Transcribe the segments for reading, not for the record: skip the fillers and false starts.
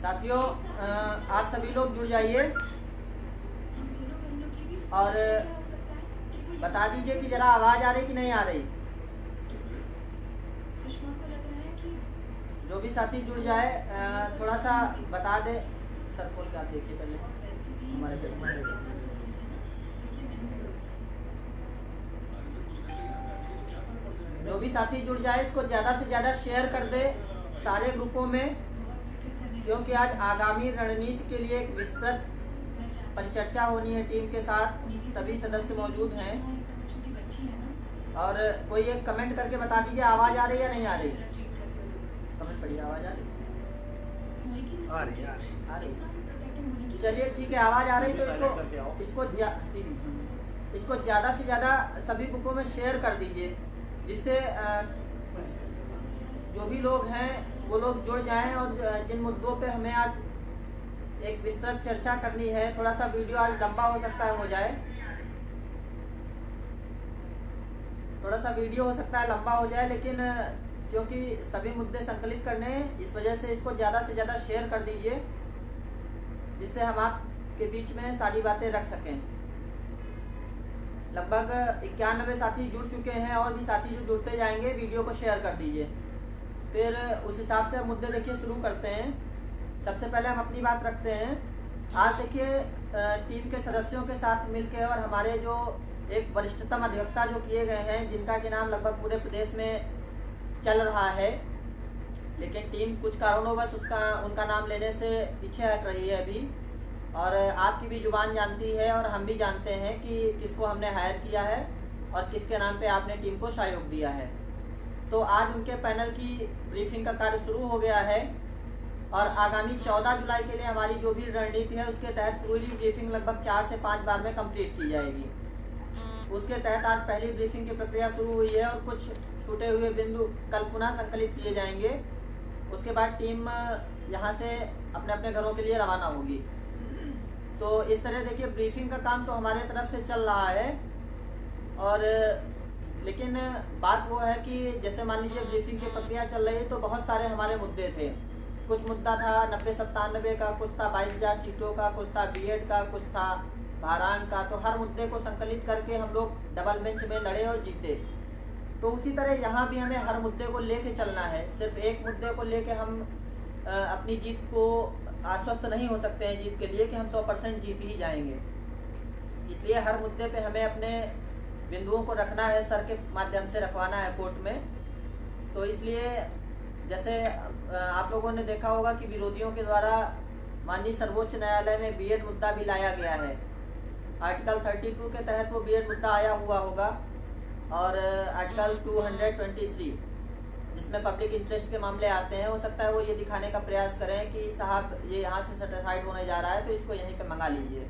साथियों, आप सभी लोग जुड़ जाइए और बता दीजिए कि जरा आवाज आ रही कि नहीं आ रही। जो भी साथी जुड़ जाए थोड़ा सा बता दे। सर खोल के आप देखिए पहले हमारे पे। जो भी साथी जुड़ जाए इसको ज़्यादा से ज़्यादा शेयर कर दे सारे ग्रुपों में, क्योंकि आज आगामी रणनीति के लिए एक विस्तृत परिचर्चा होनी है। टीम के साथ सभी सदस्य मौजूद हैं और कोई एक कमेंट करके बता दीजिए आवाज़ आ रही है या नहीं आ रही। कमेंट पढ़िए, आवाज़ आ रही? आ रही। चलिए ठीक है, आवाज़ आ रही तो इसको ज़्यादा से ज़्यादा सभी ग्रुपों में शेयर कर दीजिए, जिससे जो भी लोग हैं वो लोग जुड़ जाएं। और जिन मुद्दों पे हमें आज एक विस्तृत चर्चा करनी है, थोड़ा सा वीडियो आज लंबा हो सकता है, हो जाए थोड़ा सा वीडियो हो सकता है लंबा हो जाए, लेकिन क्योंकि सभी मुद्दे संकलित करने हैं इस वजह से इसको ज़्यादा से ज़्यादा शेयर कर दीजिए, जिससे हम आपके बीच में सारी बातें रख सकें। लगभग 91 साथी जुड़ चुके हैं और भी साथी जो जुड़ते जाएंगे, वीडियो को शेयर कर दीजिए। फिर उस हिसाब से हम मुद्दे देखिए शुरू करते हैं। सबसे पहले हम अपनी बात रखते हैं। आज देखिए टीम के सदस्यों के साथ मिलकर और हमारे जो एक वरिष्ठतम अधिवक्ता जो किए गए हैं, जिनका कि नाम लगभग पूरे प्रदेश में चल रहा है, लेकिन टीम कुछ कारणोंवश उनका नाम लेने से पीछे हट रही है अभी। और आपकी भी जुबान जानती है और हम भी जानते हैं कि किसको हमने हायर किया है और किसके नाम पे आपने टीम को सहयोग दिया है। तो आज उनके पैनल की ब्रीफिंग का कार्य शुरू हो गया है और आगामी 14 जुलाई के लिए हमारी जो भी रणनीति है उसके तहत पूरी ब्रीफिंग लगभग 4 से 5 बार में कंप्लीट की जाएगी। उसके तहत आज पहली ब्रीफिंग की प्रक्रिया शुरू हुई है और कुछ छूटे हुए बिंदु कल पुनः संकलित किए जाएंगे। उसके बाद टीम यहाँ से अपने अपने घरों के लिए रवाना होगी। तो इस तरह देखिए ब्रीफिंग का काम तो हमारे तरफ से चल रहा है। और लेकिन बात वो है कि जैसे मान लीजिए ब्रीफिंग की प्रक्रिया चल रही है तो बहुत सारे हमारे मुद्दे थे। कुछ मुद्दा था 90-97 का, कुछ था 22,000 सीटों का, कुछ था बीएड का, कुछ था भारान का। तो हर मुद्दे को संकलित करके हम लोग डबल बेंच में लड़े और जीते। तो उसी तरह यहाँ भी हमें हर मुद्दे को लेके चलना है। सिर्फ एक मुद्दे को लेके हम अपनी जीत को आश्वस्त नहीं हो सकते हैं जीत के लिए कि हम 100% जीत ही जाएंगे। इसलिए हर मुद्दे पे हमें अपने बिंदुओं को रखना है, सर के माध्यम से रखवाना है कोर्ट में। तो इसलिए जैसे आप लोगों ने देखा होगा कि विरोधियों के द्वारा माननीय सर्वोच्च न्यायालय में बीएड मुद्दा भी लाया गया है। आर्टिकल 32 के तहत वो बीएड मुद्दा आया हुआ होगा और आर्टिकल 223 जिसमें पब्लिक इंटरेस्ट के मामले आते हैं, हो सकता है वो ये दिखाने का प्रयास करें कि साहब ये यहाँ से सेटिस्फाइड होने जा रहा है तो इसको यहीं पे मंगा लीजिए।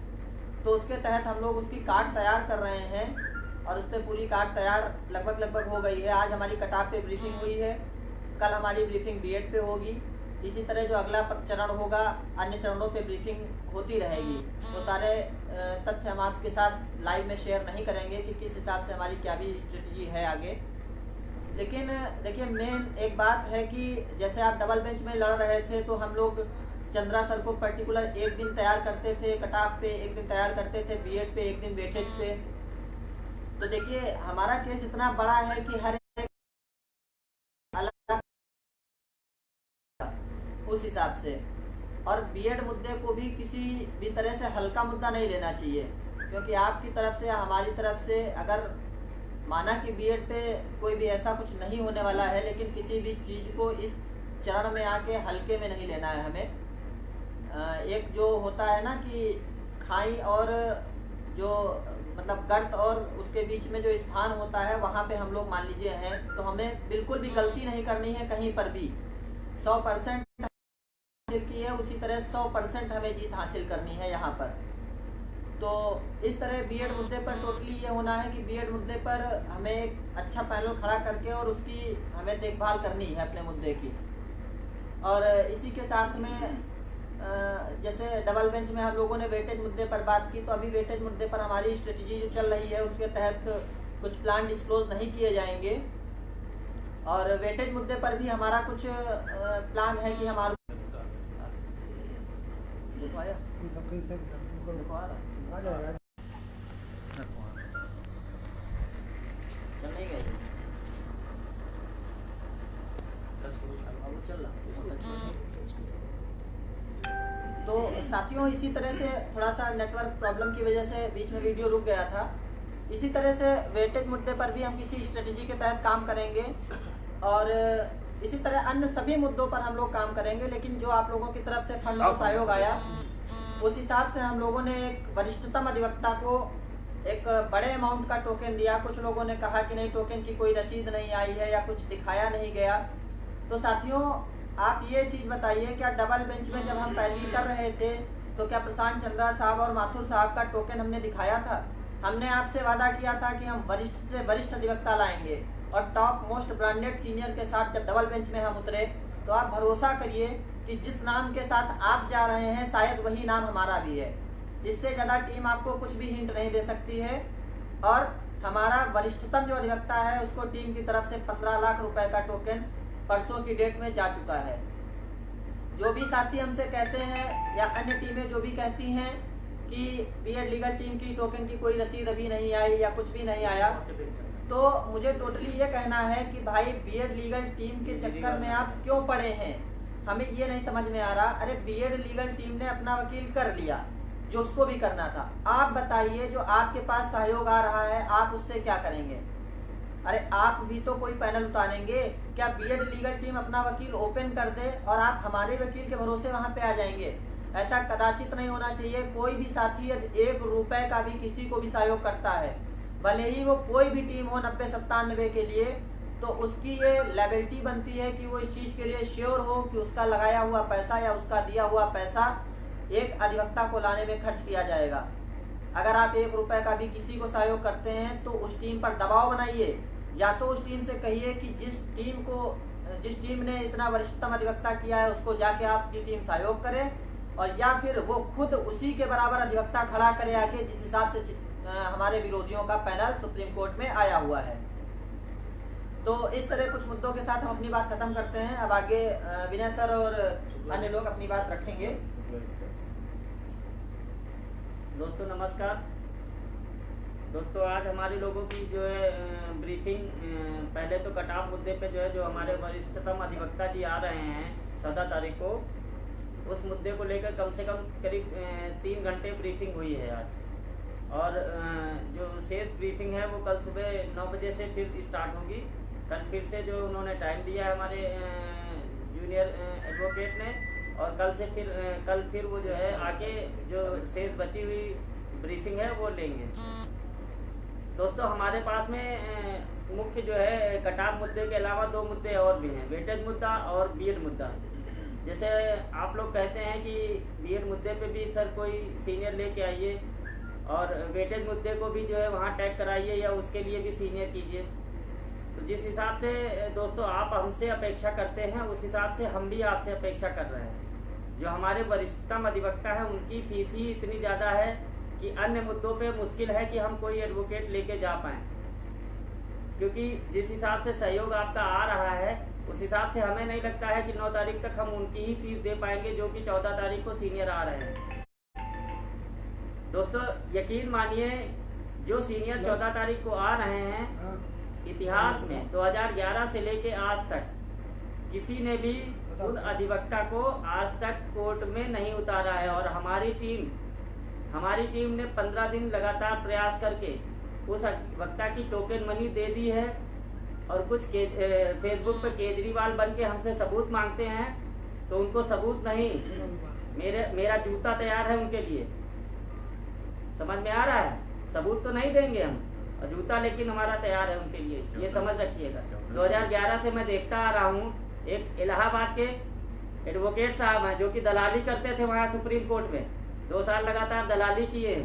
तो उसके तहत हम लोग उसकी कार्ड तैयार कर रहे हैं और उस पर पूरी कार्ड तैयार लगभग हो गई है। आज हमारी कटाप पे ब्रीफिंग हुई है, कल हमारी ब्रीफिंग बीएड पे होगी। इसी तरह जो अगला चरण होगा, अन्य चरणों पे ब्रीफिंग होती रहेगी। वो सारे तथ्य हम आपके साथ लाइव में शेयर नहीं करेंगे कि किस हिसाब से हमारी क्या भी स्ट्रेटजी है आगे। लेकिन देखिए मेन एक बात है कि जैसे आप डबल बेंच में लड़ रहे थे तो हम लोग चंद्रा सर को पर्टिकुलर एक दिन तैयार करते थे, कटाफ पे एक दिन तैयार करते थे, बीएड पे एक दिन, वेटेज पे। तो देखिए हमारा केस इतना बड़ा है कि हर एक अलग उस हिसाब से। और बीएड मुद्दे को भी किसी भी तरह से हल्का मुद्दा नहीं लेना चाहिए, क्योंकि आपकी तरफ से हमारी तरफ से अगर माना कि बीएड पे कोई भी ऐसा कुछ नहीं होने वाला है, लेकिन किसी भी चीज़ को इस चरण में आके हल्के में नहीं लेना है हमें। एक जो होता है ना कि खाई और जो मतलब गर्त और उसके बीच में जो स्थान होता है, वहाँ पे हम लोग मान लीजिए हैं, तो हमें बिल्कुल भी गलती नहीं करनी है कहीं पर भी। 100% हासिल की है, उसी तरह 100% हमें जीत हासिल करनी है यहाँ पर। तो इस तरह बीएड मुद्दे पर टोटली ये होना है कि बीएड मुद्दे पर हमें एक अच्छा पैनल खड़ा करके और उसकी हमें देखभाल करनी है अपने मुद्दे की। और इसी के साथ में जैसे डबल बेंच में हम लोगों ने वेटेज मुद्दे पर बात की, तो अभी वेटेज मुद्दे पर हमारी स्ट्रेटजी जो चल रही है उसके तहत कुछ प्लान डिस्क्लोज नहीं किए जाएंगे। और वेटेज मुद्दे पर भी हमारा कुछ प्लान है कि हमारा देखो आया, देखो आ रहा, चल नहीं गए चल रहा। तो साथियों इसी तरह से थोड़ा सा नेटवर्क प्रॉब्लम की वजह से बीच में वीडियो रुक गया था। इसी तरह से वेटेज मुद्दे पर भी हम किसी स्ट्रेटेजी के तहत काम करेंगे और इसी तरह अन्य सभी मुद्दों पर हम लोग काम करेंगे। लेकिन जो आप लोगों की तरफ से फंड और सहयोग आया उस हिसाब से हम लोगों ने एक वरिष्ठतम अधिवक्ता को एक बड़े अमाउंट का टोकन दिया। कुछ लोगों ने कहा कि नहीं टोकन की कोई रसीद नहीं आई है या कुछ दिखाया नहीं गया। तो साथियों आप ये चीज बताइए, क्या डबल बेंच में जब हम पैरवी कर रहे थे तो क्या प्रशांत चंद्रा साहब और माथुर साहब का टोकन हमने दिखाया था? हमने आपसे वादा किया था कि हम वरिष्ठ से वरिष्ठ अधिवक्ता लाएंगे और टॉप मोस्ट ब्रांडेड सीनियर के साथ जब डबल बेंच में हम उतरे तो आप भरोसा करिए कि जिस नाम के साथ आप जा रहे हैं शायद वही नाम हमारा भी है। इससे ज्यादा टीम आपको कुछ भी हिंट नहीं दे सकती है। और हमारा वरिष्ठतम जो अधिवक्ता है उसको टीम की तरफ से 15 लाख रुपए का टोकन परसों की डेट में जा चुका है। जो भी साथी हमसे कहते हैं या अन्य टीमें जो भी कहती हैं कि बीएड लीगल टीम की टोकन की कोई रसीद अभी नहीं आई या कुछ भी नहीं आया, तो मुझे टोटली ये कहना है कि भाई बीएड लीगल टीम के चक्कर में आप क्यों पड़े हैं, हमें ये नहीं समझ में आ रहा। अरे बीएड लीगल टीम ने अपना वकील कर लिया जो उसको भी करना था। आप बताइए जो आपके पास सहयोग आ रहा है आप उससे क्या करेंगे? अरे आप भी तो कोई पैनल उतारेंगे। क्या बीएड लीगल टीम अपना वकील ओपन कर दे और आप हमारे वकील के भरोसे वहां पे आ जाएंगे? ऐसा कदाचित नहीं होना चाहिए। कोई भी साथी यदि 1 रुपए का भी किसी को भी सहयोग करता है, भले ही वो कोई भी टीम हो 90-97 के लिए, तो उसकी ये लायबिलिटी बनती है कि वो इस चीज के लिए श्योर हो कि उसका लगाया हुआ पैसा या उसका दिया हुआ पैसा एक अधिवक्ता को लाने में खर्च किया जाएगा। अगर आप 1 रुपए का भी किसी को सहयोग करते हैं तो उस टीम पर दबाव बनाइए, या तो उस टीम से कहिए कि जिस टीम ने इतना वरिष्ठतम अधिवक्ता किया है उसको जाके आपकी टीम सहयोग करे, और या फिर वो खुद उसी के बराबर अधिवक्ता खड़ा करे आके, जिस हिसाब से हमारे विरोधियों का पैनल सुप्रीम कोर्ट में आया हुआ है। तो इस तरह कुछ मुद्दों के साथ हम अपनी बात खत्म करते हैं। अब आगे विनय सर और अन्य लोग अपनी बात रखेंगे। दोस्तों नमस्कार। दोस्तों आज हमारे लोगों की जो है ब्रीफिंग, पहले तो कटाव मुद्दे पे जो है जो हमारे वरिष्ठतम अधिवक्ता जी आ रहे हैं 14 तारीख को, उस मुद्दे को लेकर कम से कम करीब 3 घंटे ब्रीफिंग हुई है आज। और जो शेष ब्रीफिंग है वो कल सुबह 9 बजे से फिर स्टार्ट होगी। कल फिर से जो उन्होंने टाइम दिया है हमारे जूनियर एडवोकेट ने, और कल फिर वो जो है आके जो शेष बची हुई ब्रीफिंग है वो लेंगे। दोस्तों हमारे पास में मुख्य जो है कटाव मुद्दे के अलावा 2 मुद्दे और भी हैं, वेटेज मुद्दा और बीएड मुद्दा। जैसे आप लोग कहते हैं कि बीएड मुद्दे पे भी सर कोई सीनियर लेके आइए और वेटेज मुद्दे को भी जो है वहाँ टैग कराइए या उसके लिए भी सीनियर कीजिए। तो जिस हिसाब से दोस्तों आप हमसे अपेक्षा करते हैं उस हिसाब से हम भी आपसे अपेक्षा कर रहे हैं। जो हमारे वरिष्ठतम अधिवक्ता है उनकी फीस ही इतनी ज़्यादा है कि अन्य मुद्दों पे मुश्किल है कि हम कोई एडवोकेट लेके जा पाएँ, क्योंकि जिस हिसाब से सहयोग आपका आ रहा है उस हिसाब से हमें नहीं लगता है कि 9 तारीख तक हम उनकी ही फीस दे पाएंगे जो कि 14 तारीख को सीनियर आ रहे हैं। दोस्तों यकीन मानिए जो सीनियर 14 तारीख को आ रहे हैं, इतिहास में 2011 से लेके आज तक किसी ने भी उन अधिवक्ता को आज तक कोर्ट में नहीं उतारा है। और हमारी टीम ने 15 दिन लगातार प्रयास करके उस अधिवक्ता की टोकन मनी दे दी है। और कुछ फेसबुक पे केजरीवाल बन के हमसे सबूत मांगते हैं, तो उनको सबूत नहीं, मेरा जूता तैयार है उनके लिए। समझ में आ रहा है? सबूत तो नहीं देंगे हम, और जूता लेकिन हमारा तैयार है उनके लिए, ये समझ रखिएगा। 2011 से मैं देखता आ रहा हूँ, एक इलाहाबाद के एडवोकेट साहब हैं जो कि दलाली करते थे वहाँ सुप्रीम कोर्ट में, 2 साल लगातार दलाली किए,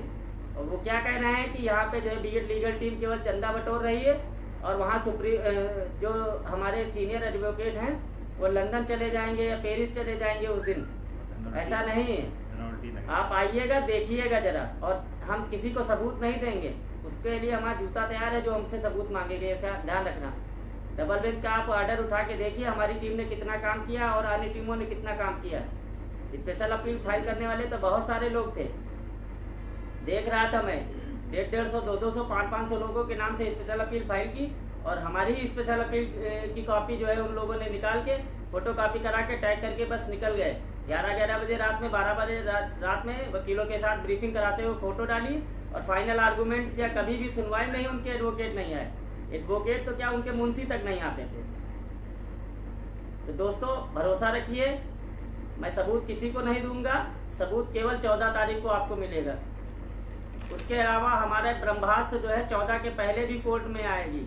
और वो क्या कह रहे हैं कि यहाँ पे जो है बीएड लीगल टीम केवल चंदा बटोर रही है और वहाँ जो हमारे सीनियर एडवोकेट हैं वो लंदन चले जाएंगे या पेरिस चले जाएंगे उस दिन। ऐसा नहीं है, आप आइएगा देखिएगा जरा, और हम किसी को सबूत नहीं देंगे, उसके लिए हमारा जूता तैयार है जो हमसे सबूत मांगेंगे। ऐसा ध्यान रखना। डबल बेंच का आप ऑर्डर उठा के देखिए हमारी टीम ने कितना काम किया और अन्य टीमों ने कितना काम किया। इस स्पेशल अपील फाइल करने वाले तो बहुत सारे लोग थे। देख रहा था मैं 150, 200, 500 लोगों के नाम से स्पेशल अपील फाइल की, और हमारी ही स्पेशल अपील की कॉपी जो है उन लोगों ने निकाल के फोटो कॉपी करा के टैग करके बस निकल गए। 11 बजे रात में, 12 बजे रात में वकीलों के साथ ब्रीफिंग कराते हुए फोटो डाली, और फाइनल आर्गूमेंट या कभी भी सुनवाई नहीं, उनके एडवोकेट नहीं आए। एडवोकेट तो क्या, उनके मुंशी तक नहीं आते थे। तो दोस्तों भरोसा रखिए, मैं सबूत किसी को नहीं दूंगा, सबूत केवल 14 तारीख को आपको मिलेगा। उसके अलावा हमारे ब्रह्मास्त्र जो है 14 के पहले भी कोर्ट में आएगी,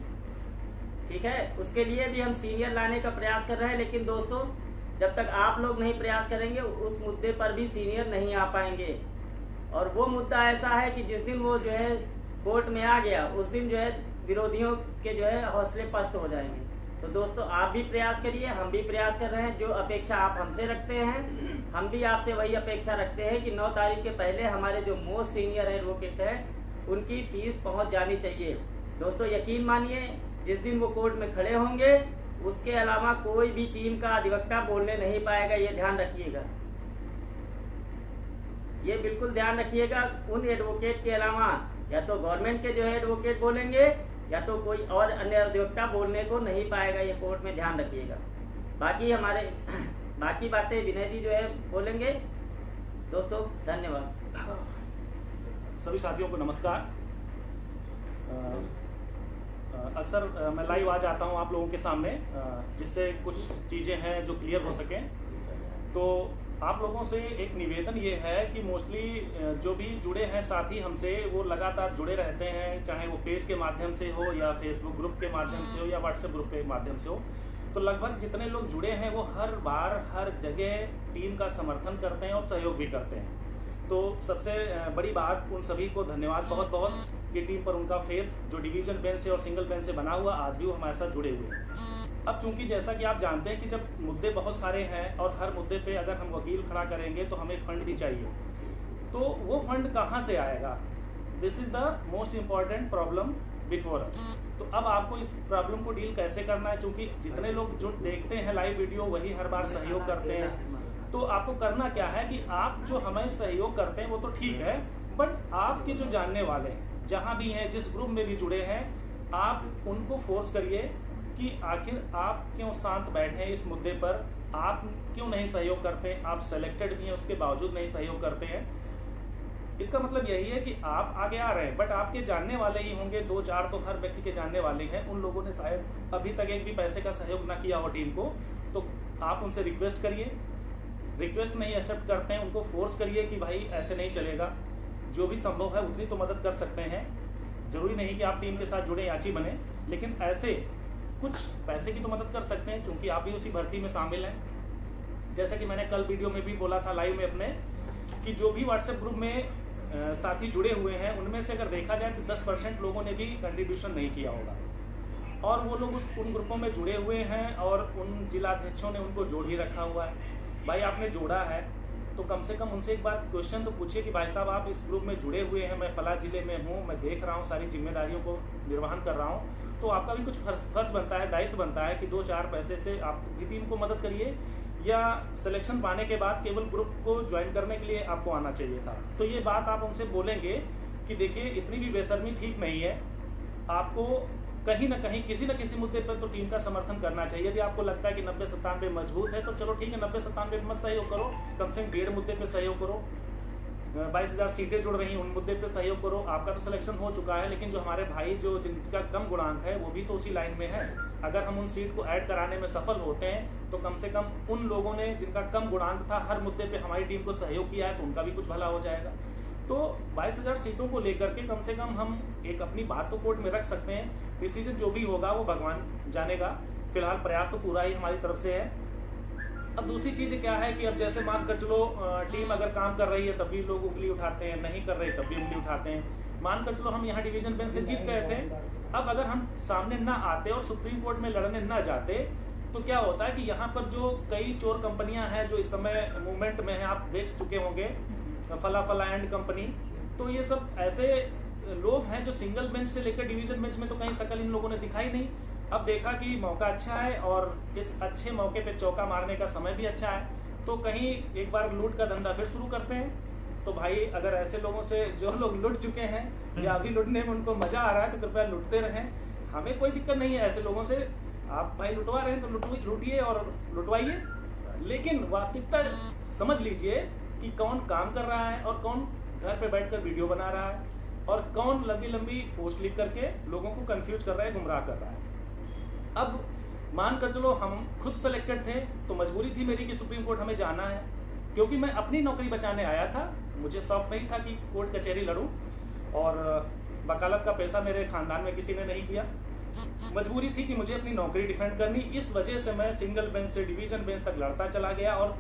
ठीक है। उसके लिए भी हम सीनियर लाने का प्रयास कर रहे हैं, लेकिन दोस्तों जब तक आप लोग नहीं प्रयास करेंगे उस मुद्दे पर भी सीनियर नहीं आ पाएंगे। और वो मुद्दा ऐसा है कि जिस दिन वो जो है कोर्ट में आ गया, उस दिन जो है विरोधियों के जो है हौसले पस्त हो जाएंगे। तो दोस्तों आप भी प्रयास करिए, हम भी प्रयास कर रहे हैं। जो अपेक्षा आप हमसे रखते हैं, हम भी आपसे वही अपेक्षा रखते हैं कि 9 तारीख के पहले हमारे जो मोस्ट सीनियर एडवोकेट है उनकी फीस पहुंच जानी चाहिए। दोस्तों यकीन मानिए, जिस दिन वो कोर्ट में खड़े होंगे उसके अलावा कोई भी टीम का अधिवक्ता बोलने नहीं पाएगा, ये ध्यान रखिएगा, ये बिल्कुल ध्यान रखिएगा। उन एडवोकेट के अलावा या तो गवर्नमेंट के जो है एडवोकेट बोलेंगे, या तो कोई और अन्य अधिवक्ता बोलने को नहीं पाएगा, ये कोर्ट में ध्यान रखिएगा। बाकी बातें विनय जी जो है बोलेंगे। दोस्तों धन्यवाद। सभी साथियों को नमस्कार। अक्सर मैं लाइव आ जाता हूं आप लोगों के सामने, जिससे कुछ चीज़ें हैं जो क्लियर हो सकें। तो आप लोगों से एक निवेदन ये है कि मोस्टली जो भी जुड़े हैं साथी हमसे, वो लगातार जुड़े रहते हैं, चाहे वो पेज के माध्यम से हो या फेसबुक ग्रुप के माध्यम से हो या व्हाट्सएप ग्रुप के माध्यम से हो। तो लगभग जितने लोग जुड़े हैं वो हर बार हर जगह टीम का समर्थन करते हैं और सहयोग भी करते हैं। तो सबसे बड़ी बात, उन सभी को धन्यवाद बहुत बहुत कि टीम पर उनका फेथ जो डिवीजन बेंच से और सिंगल बेंच से बना हुआ, आज भी वो हमारे साथ जुड़े हुए हैं। अब चूंकि जैसा कि आप जानते हैं कि जब मुद्दे बहुत सारे हैं और हर मुद्दे पे अगर हम वकील खड़ा करेंगे तो हमें फंड भी चाहिए, तो वो फंड कहाँ से आएगा? This is the most important problem before us. तो अब आपको इस प्रॉब्लम को डील कैसे करना है, चूंकि जितने लोग जो देखते हैं लाइव वीडियो वही हर बार सहयोग करते हैं। तो आपको करना क्या है कि आप जो हमें सहयोग करते हैं वो तो ठीक है, बट आपके जो जानने वाले हैं जहां भी हैं, जिस ग्रुप में भी जुड़े हैं, आप उनको फोर्स करिए कि आखिर आप क्यों शांत बैठे इस मुद्दे पर, आप क्यों नहीं सहयोग करते। आप सेलेक्टेड भी हैं उसके बावजूद नहीं सहयोग करते हैं। इसका मतलब यही है कि आप आगे आ रहे हैं, बट आपके जानने वाले ही होंगे, 2-4 तो हर व्यक्ति के जानने वाले हैं। उन लोगों ने शायद अभी तक एक भी पैसे का सहयोग ना किया हो टीम को, तो आप उनसे रिक्वेस्ट करिए। रिक्वेस्ट नहीं एक्सेप्ट करते हैं, उनको फोर्स करिए कि भाई ऐसे नहीं चलेगा, जो भी संभव है उतनी तो मदद कर सकते हैं। जरूरी नहीं कि आप टीम के साथ जुड़े याची बने, लेकिन ऐसे कुछ पैसे की तो मदद कर सकते हैं, क्योंकि आप भी उसी भर्ती में शामिल हैं। जैसे कि मैंने कल वीडियो में भी बोला था लाइव में अपने, कि जो भी व्हाट्सएप ग्रुप में साथी जुड़े हुए हैं उनमें से अगर देखा जाए तो 10% लोगों ने भी कंट्रीब्यूशन नहीं किया होगा, और वो लोग उन ग्रुपों में जुड़े हुए हैं और उन जिलाध्यक्षों ने उनको जोड़ ही रखा हुआ है। भाई आपने जोड़ा है तो कम से कम उनसे एक बार क्वेश्चन तो पूछिए कि भाई साहब आप इस ग्रुप में जुड़े हुए हैं, मैं फला जिले में हूँ, मैं देख रहा हूँ, सारी जिम्मेदारियों को निर्वहन कर रहा हूँ, तो आपका भी कुछ फर्ज बनता है, दायित्व बनता है कि 2-4 पैसे से आप भी टीम को मदद करिए, या सिलेक्शन पाने के बाद केवल ग्रुप को ज्वाइन करने के लिए आपको आना चाहिए था। तो ये बात आप उनसे बोलेंगे कि देखिए इतनी भी बेशर्मी ठीक नहीं है, आपको कहीं ना कहीं किसी न किसी मुद्दे पर तो टीम का समर्थन करना चाहिए। यदि आपको लगता है कि 90-97 मजबूत है तो चलो ठीक है, 90-97 मत सहयोग करो, कम से कम 1.5 मुद्दे पे सहयोग करो। 22,000 सीटें जुड़ रही हैं, उन मुद्दे पे सहयोग करो। आपका तो सिलेक्शन हो चुका है, लेकिन जो हमारे भाई जो जिनका कम गुणांक है वो भी तो उसी लाइन में है। अगर हम उन सीट को ऐड कराने में सफल होते हैं तो कम से कम उन लोगों ने जिनका कम गुणांक था हर मुद्दे पे हमारी टीम को सहयोग किया है, तो उनका भी कुछ भला हो जाएगा। तो 22,000 सीटों को लेकर के कम से कम हम एक अपनी बात तो कोर्ट में रख सकते हैं। डिसीजन जो भी होगा वो भगवान जानेगा, फिलहाल प्रयास तो पूरा ही हमारी तरफ से है। अब दूसरी चीज क्या है कि अब जैसे मान कर चलो टीम अगर काम कर रही है तब भी लोग उंगली उठाते हैं, नहीं कर रहे तब भी उंगली उठाते हैं। मान कर चलो हम यहाँ डिवीजन बेंच से जीत गए थे, अब अगर हम सामने ना आते और सुप्रीम कोर्ट में लड़ने ना जाते तो क्या होता है कि यहाँ पर जो कई चोर कंपनियां हैं जो इस समय मूवमेंट में है, आप देख चुके होंगे, फला एंड कंपनी, तो ये सब ऐसे लोग हैं जो सिंगल बेंच से लेकर डिवीजन बेंच में तो कहीं शकल इन लोगों ने दिखाई नहीं। अब देखा कि मौका अच्छा है और इस अच्छे मौके पे चौका मारने का समय भी अच्छा है, तो कहीं एक बार लूट का धंधा फिर शुरू करते हैं। तो भाई अगर ऐसे लोगों से जो लोग लूट चुके हैं या अभी लूटने में उनको मजा आ रहा है तो कृपया लूटते रहें, हमें कोई दिक्कत नहीं है। ऐसे लोगों से आप भाई लुटवा रहे हैं तो लूटिए और लुटवाइए, लेकिन वास्तविकता समझ लीजिए कि कौन काम कर रहा है और कौन घर पे बैठकर वीडियो बना रहा है और कौन लंबी लंबी पोस्ट लिख करके लोगों को कंफ्यूज कर रहा है, गुमराह कर रहा है। अब मान कर चलो हम खुद सेलेक्टेड थे तो मजबूरी थी मेरी कि सुप्रीम कोर्ट हमें जाना है, क्योंकि मैं अपनी नौकरी बचाने आया था। मुझे शौक नहीं था कि कोर्ट कचहरी लड़ूं और वकालत का पैसा मेरे खानदान में किसी ने नहीं किया। मजबूरी थी कि मुझे अपनी नौकरी डिफेंड करनी, इस वजह से मैं सिंगल बेंच से डिवीजन बेंच तक लड़ता चला गया और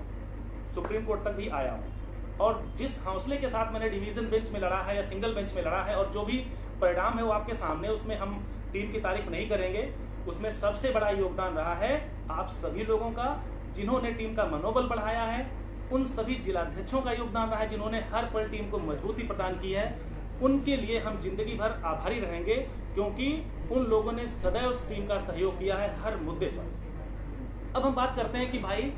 सुप्रीम कोर्ट तक भी आया हूँ। और जिस हौसले के साथ मैंने डिवीजन बेंच में लड़ा है या सिंगल बेंच में लड़ा है और जो भी परिणाम है वो आपके सामने, उसमें हम टीम की तारीफ नहीं करेंगे। उसमें सबसे बड़ा योगदान रहा है आप सभी लोगों का, जिन्होंने टीम का मनोबल बढ़ाया है। उन सभी जिलाध्यक्षों का योगदान रहा है जिन्होंने हर पल टीम को मजबूती प्रदान की है। उनके लिए हम जिंदगी भर आभारी रहेंगे, क्योंकि उन लोगों ने सदैव उस टीम का सहयोग किया है हर मुद्दे पर। अब हम बात करते हैं कि भाई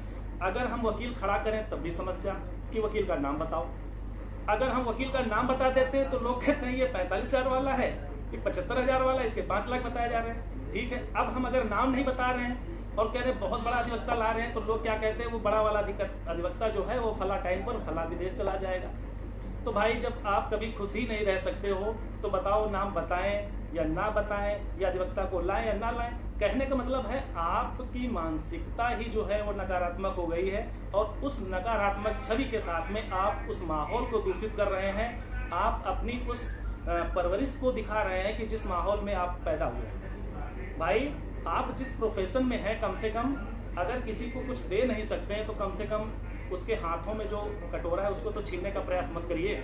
अगर हम वकील खड़ा करें तब भी समस्या कि वकील का नाम बताओ। अगर हम वकील का नाम बता देते हैं तो लोग कहते हैं ये 45,000 वाला है, ये 75,000 वाला है, इसके 5 लाख बताए जा रहे हैं। ठीक है, अब हम अगर नाम नहीं बता रहे हैं और कह रहे बहुत बड़ा अधिवक्ता ला रहे हैं तो लोग क्या कहते हैं, वो बड़ा वाला अधिवक्ता जो है वो फला टाइम पर फला विदेश चला जाएगा। तो भाई जब आप कभी खुश ही नहीं रह सकते हो तो बताओ, नाम बताएं या ना बताएं, या अधिवक्ता को लाएं या ना लाएं। कहने का मतलब है आपकी मानसिकता ही जो है वो नकारात्मक हो गई है और उस नकारात्मक छवि के साथ में आप उस माहौल को दूषित कर रहे हैं। आप अपनी उस परवरिश को दिखा रहे हैं कि जिस माहौल में आप पैदा हुए हैं। भाई आप जिस प्रोफेशन में हैं, कम से कम अगर किसी को कुछ दे नहीं सकते हैं तो कम से कम उसके हाथों में जो कटोरा है उसको तो छीनने का प्रयास मत करिए।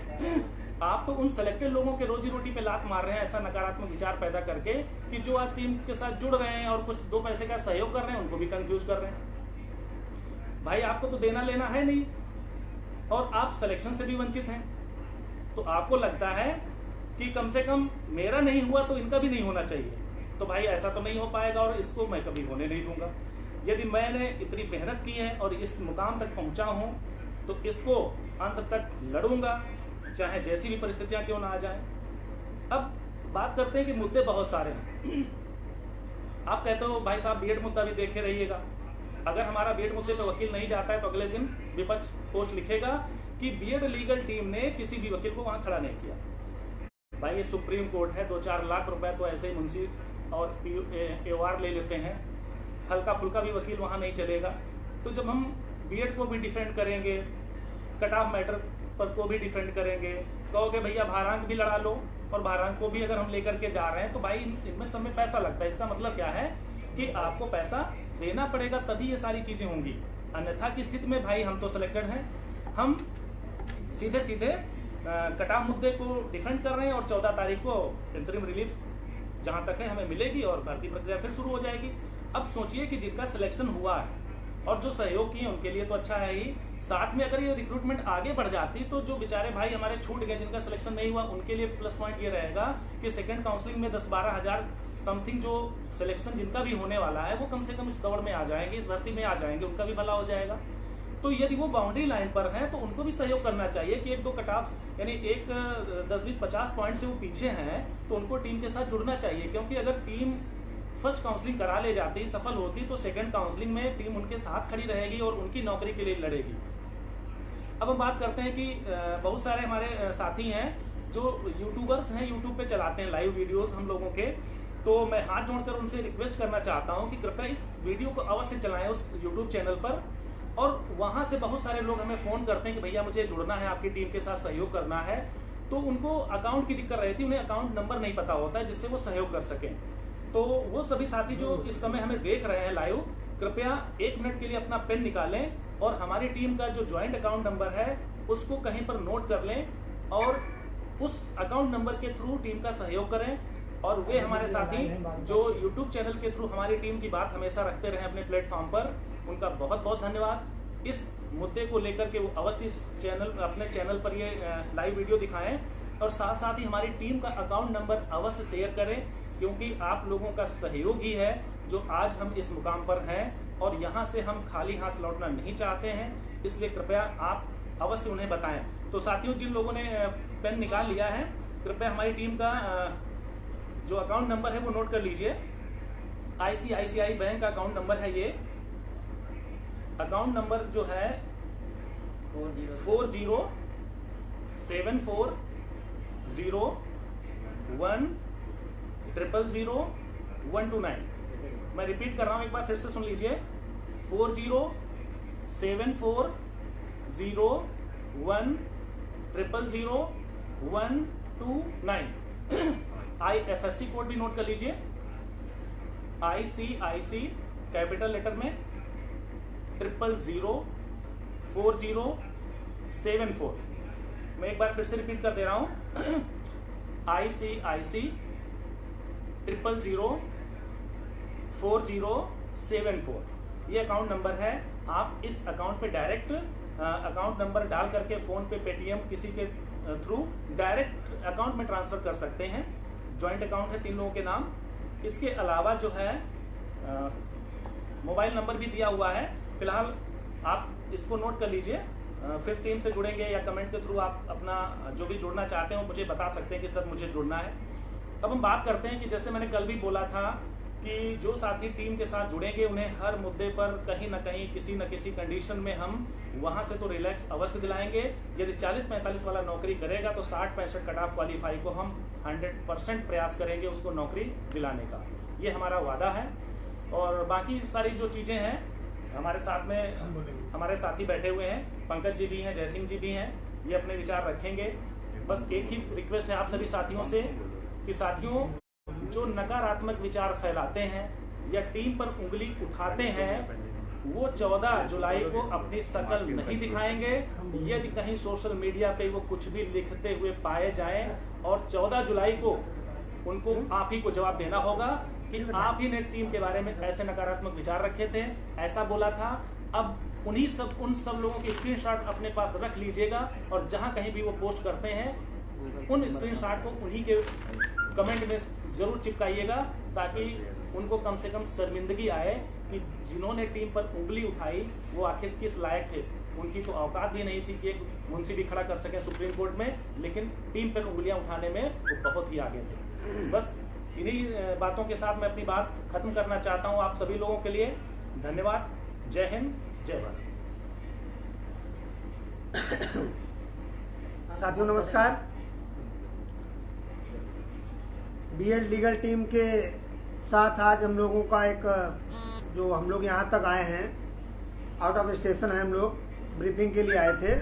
आप तो उन सेलेक्टेड लोगों के रोजी रोटी पे लात मार रहे हैं ऐसा नकारात्मक विचार पैदा करके कि जो आज टीम के साथ जुड़ रहे हैं और कुछ 2 पैसे का सहयोग कर रहे हैं उनको भी कंफ्यूज कर रहे हैं। भाई आपको तो देना लेना है नहीं और आप सिलेक्शन से भी वंचित हैं, तो आपको लगता है कि कम से कम मेरा नहीं हुआ तो इनका भी नहीं होना चाहिए। तो भाई ऐसा तो नहीं हो पाएगा और इसको मैं कभी होने नहीं दूंगा। यदि मैंने इतनी मेहनत की है और इस मुकाम तक पहुंचा हूं तो इसको अंत तक लड़ूंगा, चाहे जैसी भी परिस्थितियां क्यों ना आ जाए। अब बात करते हैं कि मुद्दे बहुत सारे हैं। आप कहते हो भाई साहब बीएड मुद्दा भी देखे रहिएगा। अगर हमारा बीएड मुद्दे पे वकील नहीं जाता है तो अगले दिन विपक्ष पोस्ट लिखेगा कि बीएड लीगल टीम ने किसी भी वकील को वहां खड़ा नहीं किया। भाई ये सुप्रीम कोर्ट है, 2-4 लाख रुपए तो ऐसे ही मुंशी और एओआर ले लेते हैं, हल्का फुल्का भी वकील वहां नहीं चलेगा। तो जब हम बीएड को भी डिफेंड करेंगे, कट ऑफ मैटर पर को भी डिफेंड करेंगे, कहोगे भैया भारांक भी लड़ा लो और भारांक को भी अगर हम लेकर के जा रहे हैं तो भाई इनमें सब में पैसा लगता है। इसका मतलब क्या है कि आपको पैसा देना पड़ेगा तभी ये सारी चीजें होंगी, अन्यथा की स्थिति में भाई हम तो सिलेक्टेड हैं, हम सीधे सीधे कट ऑफ मुद्दे को डिफेंड कर रहे हैं और 14 तारीख को इंतरिम रिलीफ जहां तक है हमें मिलेगी और भर्ती प्रक्रिया फिर शुरू हो जाएगी। अब सोचिए कि जिनका सिलेक्शन हुआ है और जो सहयोग किए उनके लिए तो अच्छा है ही, साथ में अगर ये रिक्रूटमेंट आगे बढ़ जाती तो जो बेचारे भाई हमारे छूट गए जिनका सिलेक्शन नहीं हुआ उनके लिए प्लस पॉइंट ये रहेगा कि सेकंड काउंसलिंग में 10-12 हजार समथिंग जो सिलेक्शन जिनका भी होने वाला है वो कम से कम इस दौड़ में आ जाएंगे, इस भर्ती में आ जाएंगे, उनका भी भला हो जाएगा। तो यदि वो बाउंड्री लाइन पर है तो उनको भी सहयोग करना चाहिए कि 1-2 कट ऑफ यानी 10-20-50 पॉइंट से वो पीछे हैं तो उनको टीम के साथ जुड़ना चाहिए, क्योंकि अगर टीम फर्स्ट काउंसलिंग करा ले जाती, सफल होती तो सेकंड काउंसलिंग में टीम उनके साथ खड़ी रहेगी और उनकी नौकरी के लिए लड़ेगी। अब हम बात करते हैं कि बहुत सारे हमारे साथी हैं जो यूट्यूबर्स हैं, यूट्यूब पे चलाते हैं लाइव वीडियोस हम लोगों के, तो मैं हाथ जोड़कर उनसे रिक्वेस्ट करना चाहता हूं कि कृपया इस वीडियो को अवश्य चलाएं उस यूट्यूब चैनल पर। और वहां से बहुत सारे लोग हमें फोन करते हैं कि भैया मुझे जुड़ना है, आपकी टीम के साथ सहयोग करना है, तो उनको अकाउंट की दिक्कत रहती है, उन्हें अकाउंट नंबर नहीं पता होता है जिससे वो सहयोग कर सकें। तो वो सभी साथी जो इस समय हमें देख रहे हैं लाइव, कृपया 1 मिनट के लिए अपना पेन निकालें और हमारी टीम का जो ज्वाइंट अकाउंट नंबर है उसको कहीं पर नोट कर लें और उस अकाउंट नंबर के थ्रू टीम का सहयोग करें। और वे हमारे साथी जो YouTube चैनल के थ्रू हमारी टीम की बात हमेशा रखते रहे अपने प्लेटफॉर्म पर, उनका बहुत बहुत धन्यवाद। इस मुद्दे को लेकर के वो अवश्य इस चैनल अपने चैनल पर ये लाइव वीडियो दिखाएं और साथ साथ ही हमारी टीम का अकाउंट नंबर अवश्य शेयर करें, क्योंकि आप लोगों का सहयोग ही है जो आज हम इस मुकाम पर हैं और यहाँ से हम खाली हाथ लौटना नहीं चाहते हैं। इसलिए कृपया आप अवश्य उन्हें बताएं। तो साथियों, जिन लोगों ने पेन निकाल लिया है, कृपया हमारी टीम का जो अकाउंट नंबर है वो नोट कर लीजिए। ICICI बैंक का अकाउंट नंबर है ये। अकाउंट नंबर जो है 407401000129। मैं रिपीट कर रहा हूं, एक बार फिर से सुन लीजिए। 407401000129। IFSC कोड भी नोट कर लीजिए। ICIC कैपिटल लेटर में 000407 मैं एक बार फिर से रिपीट कर दे रहा हूं। ICIC 000407 ये अकाउंट नंबर है। आप इस अकाउंट पे डायरेक्ट अकाउंट नंबर डाल करके फोन पे, पेटीएम किसी के थ्रू डायरेक्ट अकाउंट में ट्रांसफर कर सकते हैं। जॉइंट अकाउंट है 3 लोगों के नाम। इसके अलावा जो है मोबाइल नंबर भी दिया हुआ है। फिलहाल आप इसको नोट कर लीजिए। फिर टीम से जुड़ेंगे या कमेंट के थ्रू आप अपना जो भी जुड़ना चाहते हो मुझे बता सकते हैं कि सर मुझे जुड़ना है। अब हम बात करते हैं कि जैसे मैंने कल भी बोला था कि जो साथी टीम के साथ जुड़ेंगे उन्हें हर मुद्दे पर कहीं ना कहीं किसी न किसी कंडीशन में हम वहां से तो रिलैक्स अवश्य दिलाएंगे। यदि 40-45 वाला नौकरी करेगा तो 60-65 कट ऑफ क्वालिफाई को हम 100% प्रयास करेंगे उसको नौकरी दिलाने का। ये हमारा वादा है। और बाकी सारी जो चीजें हैं, हमारे साथ में हमारे साथी बैठे हुए हैं, पंकज जी भी हैं, जयसिंह जी भी हैं, ये अपने विचार रखेंगे। बस एक ही रिक्वेस्ट है आप सभी साथियों से कि साथियों, जो नकारात्मक विचार फैलाते हैं या टीम पर उंगली उठाते हैं वो 14 जुलाई को अपनी शकल नहीं दिखाएंगे। यदि कहीं सोशल मीडिया पे वो कुछ भी लिखते हुए पाए जाएं और 14 जुलाई को उनको आप ही को जवाब देना होगा कि आप ही ने टीम के बारे में ऐसे नकारात्मक विचार रखे थे, ऐसा बोला था। अब उन सब लोगों के स्क्रीनशॉट अपने पास रख लीजिएगा और जहां कहीं भी वो पोस्ट करते हैं उन स्क्रीनशॉट को उन्हीं के कमेंट में जरूर चिपकाइएगा, ताकि उनको कम से कम शर्मिंदगी आए कि जिन्होंने टीम पर उंगली उठाई वो आखिर किस लायक थे। उनकी तो औकात भी नहीं थी कि एक मुंशी भी खड़ा कर सके सुप्रीम कोर्ट में, लेकिन टीम पर उंगलियां उठाने में वो बहुत ही आगे थे। बस इन्हीं बातों के साथ मैं अपनी बात खत्म करना चाहता हूं। आप सभी लोगों के लिए धन्यवाद। जय हिंद, जय भारत। साथियों नमस्कार। बीएड लीगल टीम के साथ आज हम लोगों का एक जो हम लोग यहाँ तक आए हैं, आउट ऑफ स्टेशन है, हम लोग ब्रीफिंग के लिए आए थे।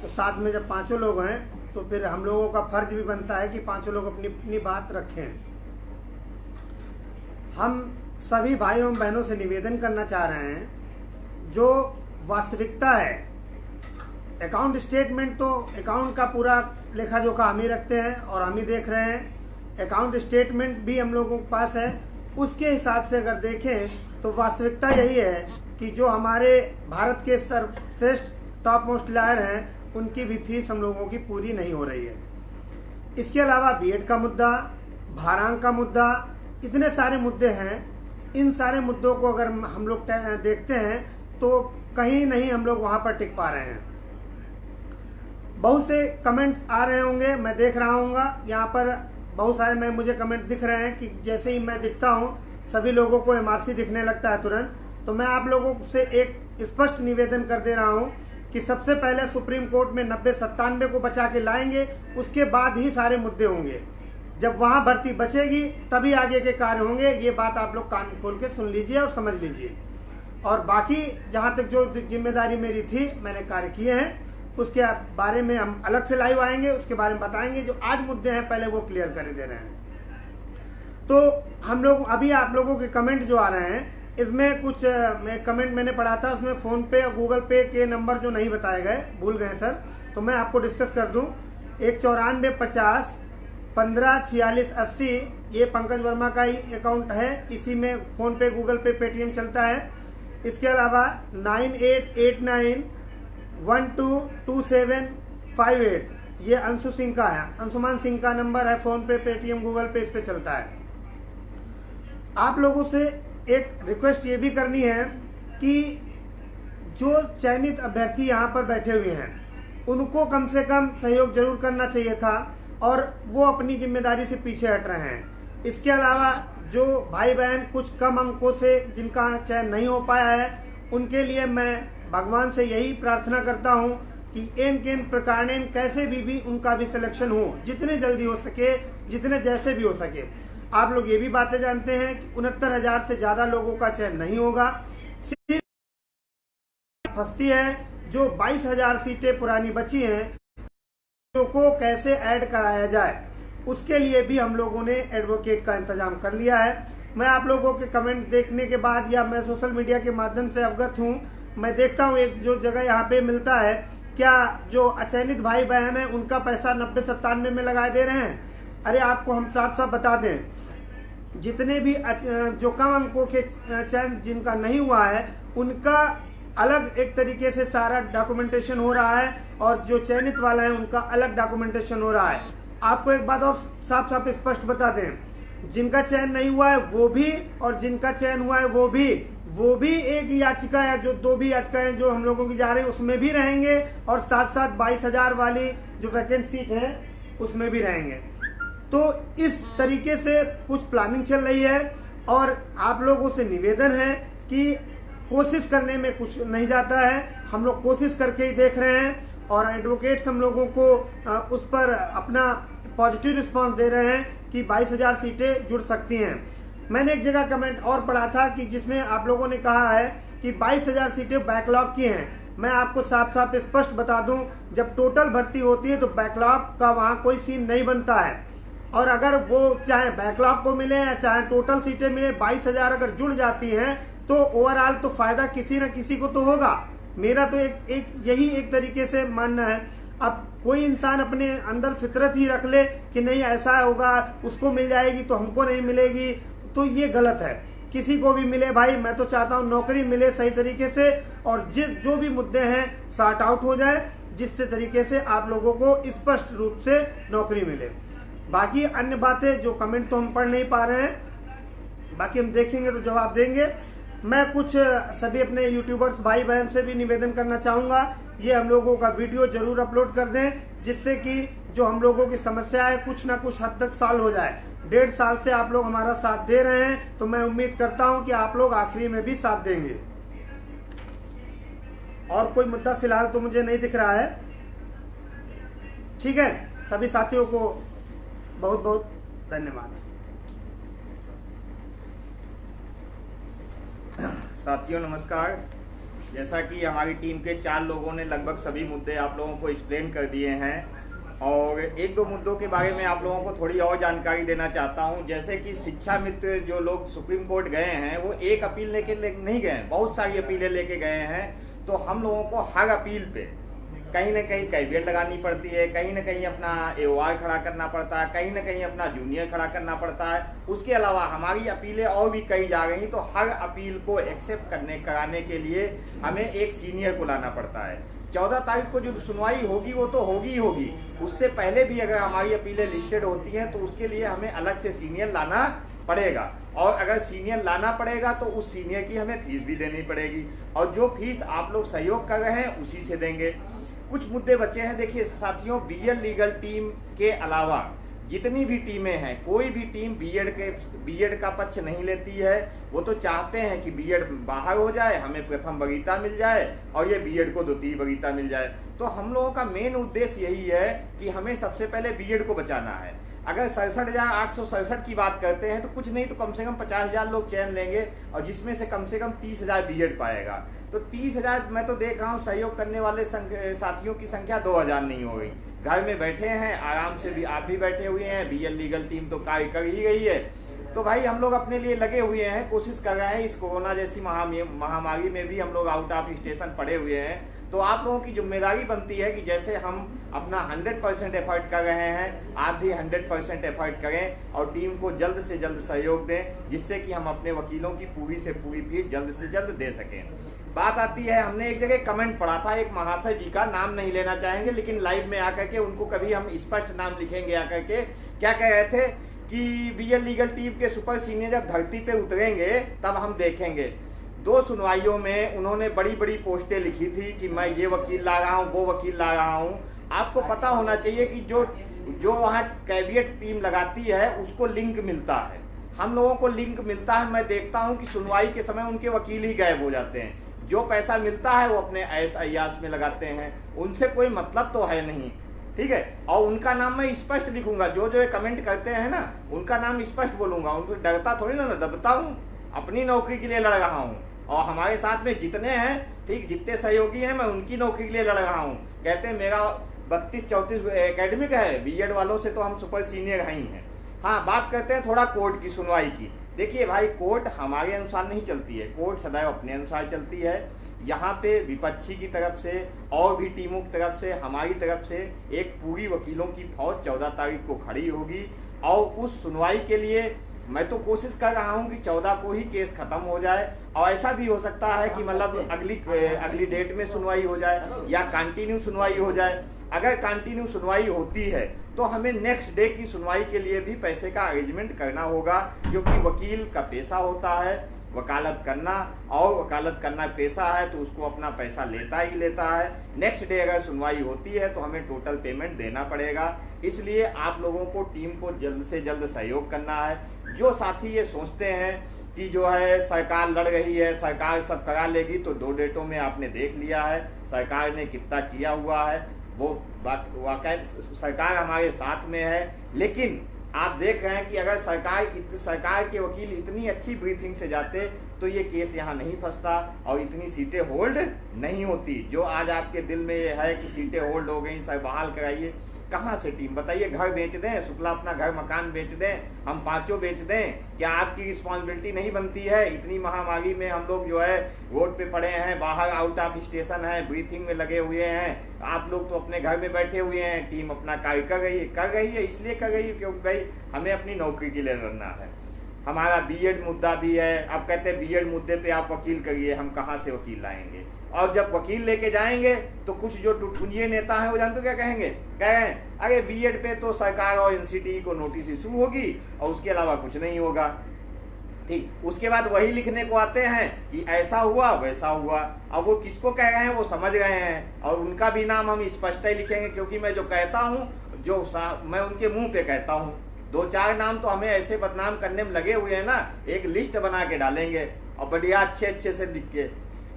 तो साथ में जब 5 लोग हैं तो फिर हम लोगों का फर्ज भी बनता है कि 5 लोग अपनी अपनी बात रखें। हम सभी भाइयों एवं बहनों से निवेदन करना चाह रहे हैं, जो वास्तविकता है, अकाउंट स्टेटमेंट तो अकाउंट का पूरा लेखा जोखा हम ही रखते हैं और हम ही देख रहे हैं। अकाउंट स्टेटमेंट भी हम लोगों के पास है। उसके हिसाब से अगर देखें तो वास्तविकता यही है कि जो हमारे भारत के सर्वश्रेष्ठ टॉप मोस्ट लॉयर हैं उनकी भी फीस हम लोगों की पूरी नहीं हो रही है। इसके अलावा बीएड का मुद्दा, भारांक का मुद्दा, इतने सारे मुद्दे हैं। इन सारे मुद्दों को अगर हम लोग देखते हैं तो कहीं नहीं हम लोग वहां पर टिक पा रहे हैं। बहुत से कमेंट्स आ रहे होंगे, मैं देख रहा हूँगा यहाँ पर बहुत सारे मुझे कमेंट दिख रहे हैं कि जैसे ही मैं दिखता हूँ सभी लोगों को एमआरसी दिखने लगता है तुरंत। तो मैं आप लोगों से एक स्पष्ट निवेदन कर दे रहा हूँ कि सबसे पहले सुप्रीम कोर्ट में 90-97 को बचा के लाएंगे, उसके बाद ही सारे मुद्दे होंगे। जब वहां भर्ती बचेगी तभी आगे के कार्य होंगे। ये बात आप लोग कान खोल के सुन लीजिए और समझ लीजिए। और बाकी जहां तक जो जिम्मेदारी मेरी थी मैंने कार्य किए हैं, उसके बारे में हम अलग से लाइव आएंगे, उसके बारे में बताएंगे। जो आज मुद्दे हैं पहले वो क्लियर कर दे रहे हैं। तो हम लोग अभी आप लोगों के कमेंट जो आ रहे हैं, इसमें कुछ कमेंट मैंने पढ़ा था, उसमें फोन पे और गूगल पे के नंबर जो नहीं बताए गए, भूल गए सर, तो मैं आपको डिस्कस कर दूं। 9450 154680 ये पंकज वर्मा का ही अकाउंट है। इसी में फोन पे, गूगल पे, पेटीएम चलता है। इसके अलावा 9889122758 ये अंशु सिंह का है, अंशुमान सिंह का नंबर है। फोन पे, पेटीएम, गूगल पे इस पे चलता है। आप लोगों से एक रिक्वेस्ट ये भी करनी है कि जो चयनित अभ्यर्थी यहाँ पर बैठे हुए हैं उनको कम से कम सहयोग जरूर करना चाहिए था, और वो अपनी जिम्मेदारी से पीछे हट रहे हैं। इसके अलावा जो भाई बहन कुछ कम अंकों से जिनका चयन नहीं हो पाया है, उनके लिए मैं भगवान से यही प्रार्थना करता हूँ कि एन केन प्रकारेण कैसे भी उनका भी सिलेक्शन हो, जितने जल्दी हो सके, जितने जैसे भी हो सके। आप लोग ये भी बातें जानते हैं कि 69,000 से ज्यादा लोगों का चयन नहीं होगा। सिर्फ फंसती है जो 22,000 सीटें पुरानी बची हैं, को कैसे ऐड कराया जाए, उसके लिए भी हम लोगों ने एडवोकेट का इंतजाम कर लिया है। मैं आप लोगों के कमेंट देखने के बाद, या मैं सोशल मीडिया के माध्यम से अवगत हूँ, मैं देखता हूँ एक जो जगह यहाँ पे मिलता है, क्या जो अचयनित भाई बहन है उनका पैसा 90-97 में लगा दे रहे हैं। अरे आपको हम साफ साफ बता दें, जितने भी जो कम अंकों के चयन जिनका नहीं हुआ है उनका अलग एक तरीके से सारा डॉक्यूमेंटेशन हो रहा है, और जो चयनित वाला है उनका अलग डॉक्यूमेंटेशन हो रहा है। आपको एक बात और साफ साफ स्पष्ट बता दें, जिनका चयन नहीं हुआ है वो भी, और जिनका चयन हुआ है वो भी एक याचिका है, जो 2 भी याचिकाएं जो हम लोगों की जा रही है उसमें भी रहेंगे, और साथ साथ 22,000 वाली जो वैकेंट सीट है उसमें भी रहेंगे। तो इस तरीके से कुछ प्लानिंग चल रही है, और आप लोगों से निवेदन है कि कोशिश करने में कुछ नहीं जाता है, हम लोग कोशिश करके ही देख रहे हैं, और एडवोकेट्स हम लोगों को उस पर अपना पॉजिटिव रिस्पांस दे रहे हैं कि 22,000 सीटें जुड़ सकती हैं। मैंने एक जगह कमेंट और पढ़ा था कि जिसमें आप लोगों ने कहा है कि 22,000 सीटें बैकलॉग की हैं। मैं आपको साफ साफ स्पष्ट बता दूं, जब टोटल भर्ती होती है तो बैकलॉग का वहां कोई सीन नहीं बनता है, और अगर वो चाहे बैकलॉग को मिले या चाहे टोटल सीटें मिले, 22,000 अगर जुड़ जाती हैं तो ओवरऑल तो फायदा किसी न किसी को तो होगा। मेरा तो यही एक तरीके से मानना है। अब कोई इंसान अपने अंदर फितरत ही रख ले कि नहीं ऐसा होगा, उसको मिल जाएगी तो हमको नहीं मिलेगी, तो ये गलत है। किसी को भी मिले भाई, मैं तो चाहता हूँ नौकरी मिले सही तरीके से, और जो भी मुद्दे हैं सॉर्ट आउट हो जाए, जिससे तरीके से आप लोगों को स्पष्ट रूप से नौकरी मिले। बाकी अन्य बातें जो कमेंट तो हम पढ़ नहीं पा रहे हैं, बाकी हम देखेंगे तो जवाब देंगे। मैं कुछ सभी अपने यूट्यूबर्स भाई बहन से भी निवेदन करना चाहूंगा, ये हम लोगों का वीडियो जरूर अपलोड कर दें, जिससे कि जो हम लोगों की समस्या है कुछ ना कुछ हद तक सॉल्व हो जाए। 1.5 साल से आप लोग हमारा साथ दे रहे हैं, तो मैं उम्मीद करता हूं कि आप लोग आखिरी में भी साथ देंगे। और कोई मुद्दा फिलहाल तो मुझे नहीं दिख रहा है। ठीक है, सभी साथियों को बहुत बहुत धन्यवाद। साथियों नमस्कार। जैसा कि हमारी टीम के 4 लोगों ने लगभग सभी मुद्दे आप लोगों को एक्सप्लेन कर दिए हैं, और 1-2 मुद्दों के बारे में आप लोगों को थोड़ी और जानकारी देना चाहता हूं। जैसे कि शिक्षा मित्र जो लोग सुप्रीम कोर्ट गए हैं वो एक अपील लेके नहीं गए, बहुत सारी अपीलें लेके गए हैं। तो हम लोगों को हर अपील पे कहीं ना कहीं कैवियट लगानी पड़ती है, कहीं ना कहीं अपना AOR खड़ा करना पड़ता है, कहीं ना कहीं अपना जूनियर खड़ा करना पड़ता है। उसके अलावा हमारी अपीलें और भी कई जा रही, तो हर अपील को एक्सेप्ट कराने के लिए हमें एक सीनियर को लाना पड़ता है। 14 तारीख को जो सुनवाई होगी वो तो होगी, उससे पहले भी अगर हमारी अपीलें लिस्टेड होती हैं तो उसके लिए हमें अलग से सीनियर लाना पड़ेगा, और अगर सीनियर लाना पड़ेगा तो उस सीनियर की हमें फीस भी देनी पड़ेगी, और जो फीस आप लोग सहयोग कर रहे हैं उसी से देंगे। कुछ मुद्दे बचे हैं। देखिए साथियों, BL लीगल टीम के अलावा जितनी भी टीमें हैं, कोई भी टीम बीएड का पक्ष नहीं लेती है। वो तो चाहते हैं कि बीएड बाहर हो जाए, हमें प्रथम वरीयता मिल जाए और ये बीएड को द्वितीय वरीयता मिल जाए। तो हम लोगों का मेन उद्देश्य यही है कि हमें सबसे पहले बीएड को बचाना है। अगर 67,867 की बात करते हैं तो कुछ नहीं तो कम से कम 50,000 लोग चयन लेंगे, और जिसमें से कम 30,000 बीएड पाएगा। तो 30,000 मैं तो देख रहा हूँ सहयोग करने वाले साथियों की संख्या 2,000 नहीं हो गई। घर में बैठे हैं आराम से, भी आप भी बैठे हुए हैं, BL लीगल टीम तो कार्य कर ही गई है। तो भाई हम लोग अपने लिए लगे हुए हैं, कोशिश कर रहे हैं। इस कोरोना जैसी महामारी में भी हम लोग आउट ऑफ स्टेशन पड़े हुए हैं। तो आप लोगों की जिम्मेदारी बनती है कि जैसे हम अपना 100% एफर्ट कर रहे हैं, आप भी 100% एफर्ट करें और टीम को जल्द से जल्द सहयोग दें, जिससे कि हम अपने वकीलों की पूरी से पूरी फीस जल्द से जल्द दे सकें। बात आती है, हमने एक जगह कमेंट पढ़ा था एक महाशय जी का, नाम नहीं लेना चाहेंगे, लेकिन लाइव में आकर के उनको कभी हम स्पष्ट नाम लिखेंगे आकर के। क्या कह रहे थे कि BL लीगल टीम के सुपर सीनियर जब धरती पे उतरेंगे तब हम देखेंगे। 2 सुनवाइयों में उन्होंने बड़ी बड़ी पोस्टें लिखी थी कि मैं ये वकील ला रहा हूँ, वो वकील ला रहा हूँ। आपको पता होना चाहिए कि जो वहाँ कैबिनेट टीम लगाती है उसको लिंक मिलता है, हम लोगों को लिंक मिलता है। मैं देखता हूँ कि सुनवाई के समय उनके वकील ही गायब हो जाते हैं, जो पैसा मिलता है वो अपने ऐश अय्याश में लगाते हैं, उनसे कोई मतलब तो है नहीं, ठीक है। और उनका नाम मैं स्पष्ट लिखूंगा, जो कमेंट करते हैं ना उनका नाम स्पष्ट बोलूंगा, उनको डरता थोड़ी ना दबता हूँ, अपनी नौकरी के लिए लड़ रहा हूँ। और हमारे साथ में जितने हैं, ठीक, जितने सहयोगी हैं, मैं उनकी नौकरी के लिए लड़ रहा हूँ। कहते हैं मेरा 32-34 एकेडमिक है, बीएड वालों से तो हम सुपर सीनियर ही हैं। हाँ, बात करते हैं थोड़ा कोर्ट की सुनवाई की। देखिए भाई, कोर्ट हमारे अनुसार नहीं चलती है, कोर्ट सदैव अपने अनुसार चलती है। यहाँ पे विपक्षी की तरफ से और भी टीमों की तरफ से, हमारी तरफ से एक पूरी वकीलों की फौज 14 तारीख को खड़ी होगी। और उस सुनवाई के लिए मैं तो कोशिश कर रहा हूँ कि 14 को ही केस खत्म हो जाए। और ऐसा भी हो सकता है कि मतलब अगली डेट में सुनवाई हो जाए या कंटिन्यू सुनवाई हो जाए। अगर कंटिन्यू सुनवाई होती है तो हमें नेक्स्ट डे की सुनवाई के लिए भी पैसे का अरेंजमेंट करना होगा, क्योंकि वकील का पैसा होता है वकालत करना, और वकालत करना पैसा है तो उसको अपना पैसा लेता ही लेता है। नेक्स्ट डे अगर सुनवाई होती है तो हमें टोटल पेमेंट देना पड़ेगा। इसलिए आप लोगों को टीम को जल्द से जल्द सहयोग करना है। जो साथी ये सोचते हैं कि जो है सरकार लड़ रही है, सरकार सब करा लेगी, तो 2 डेटों में आपने देख लिया है सरकार ने कितना किया हुआ है। वो वाकई सरकार हमारे साथ में है, लेकिन आप देख रहे हैं कि अगर सरकार के वकील इतनी अच्छी ब्रीफिंग से जाते तो ये केस यहाँ नहीं फंसता और इतनी सीटें होल्ड नहीं होती। जो आज आपके दिल में ये है कि सीटें होल्ड हो गई, सर बहाल कराइए, कहाँ से टीम बताइए? घर बेच दें, शुक्ला अपना घर मकान बेच दें, हम 5 बेच दें, क्या आपकी रिस्पॉन्सिबिलिटी नहीं बनती है? इतनी महामारी में हम लोग जो है रोड पे पड़े हैं, बाहर आउट ऑफ स्टेशन है, ब्रीफिंग में लगे हुए हैं, आप लोग तो अपने घर में बैठे हुए हैं। टीम अपना कार्य कर रही है इसलिए कर रही है क्योंकि भाई हमें अपनी नौकरी के लिए लड़ना है। हमारा बीएड मुद्दा भी है। अब कहते हैं बीएड मुद्दे पे आप वकील करिए, हम कहाँ से वकील लाएंगे? और जब वकील लेके जाएंगे तो कुछ जो टुटपुंजिए नेता हैं वो जानते हो क्या कहेंगे? कह रहे हैं अरे बीएड पे तो सरकार और एनसीटी को नोटिस इशू होगी और उसके अलावा कुछ नहीं होगा। ठीक, उसके बाद वही लिखने को आते हैं कि ऐसा हुआ वैसा हुआ। अब वो किसको कह रहे हैं वो समझ रहे हैं, और उनका भी नाम हम स्पष्ट ही लिखेंगे, क्योंकि मैं जो कहता हूँ मैं उनके मुंह पे कहता हूँ। 2-4 नाम तो हमें ऐसे बदनाम करने में लगे हुए हैं ना, एक लिस्ट बना के डालेंगे और बढ़िया अच्छे से लिख के।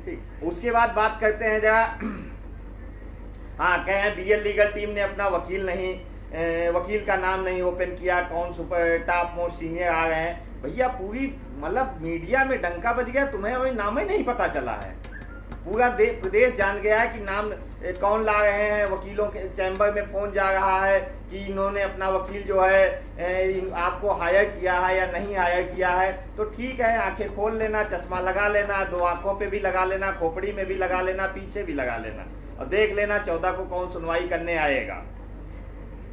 ठीक, उसके बाद बात करते हैं जरा। हाँ, कह रहे हैं बीएल लीगल टीम ने अपना वकील का नाम नहीं ओपन किया, कौन सुपर टॉप मोस्ट सीनियर आ रहे हैं। भैया पूरी मतलब मीडिया में डंका बज गया, तुम्हें अभी नाम ही नहीं पता चला है। पूरा प्रदेश जान गया है कि नाम कौन ला रहे हैं। वकीलों के चैम्बर में फोन जा रहा है कि इन्होंने अपना वकील जो है आपको हायर किया है या नहीं हायर किया है। तो ठीक है, आंखें खोल लेना, चश्मा लगा लेना, 2 आंखों पे भी लगा लेना, खोपड़ी में भी लगा लेना, पीछे भी लगा लेना, और देख लेना 14 को कौन सुनवाई करने आएगा।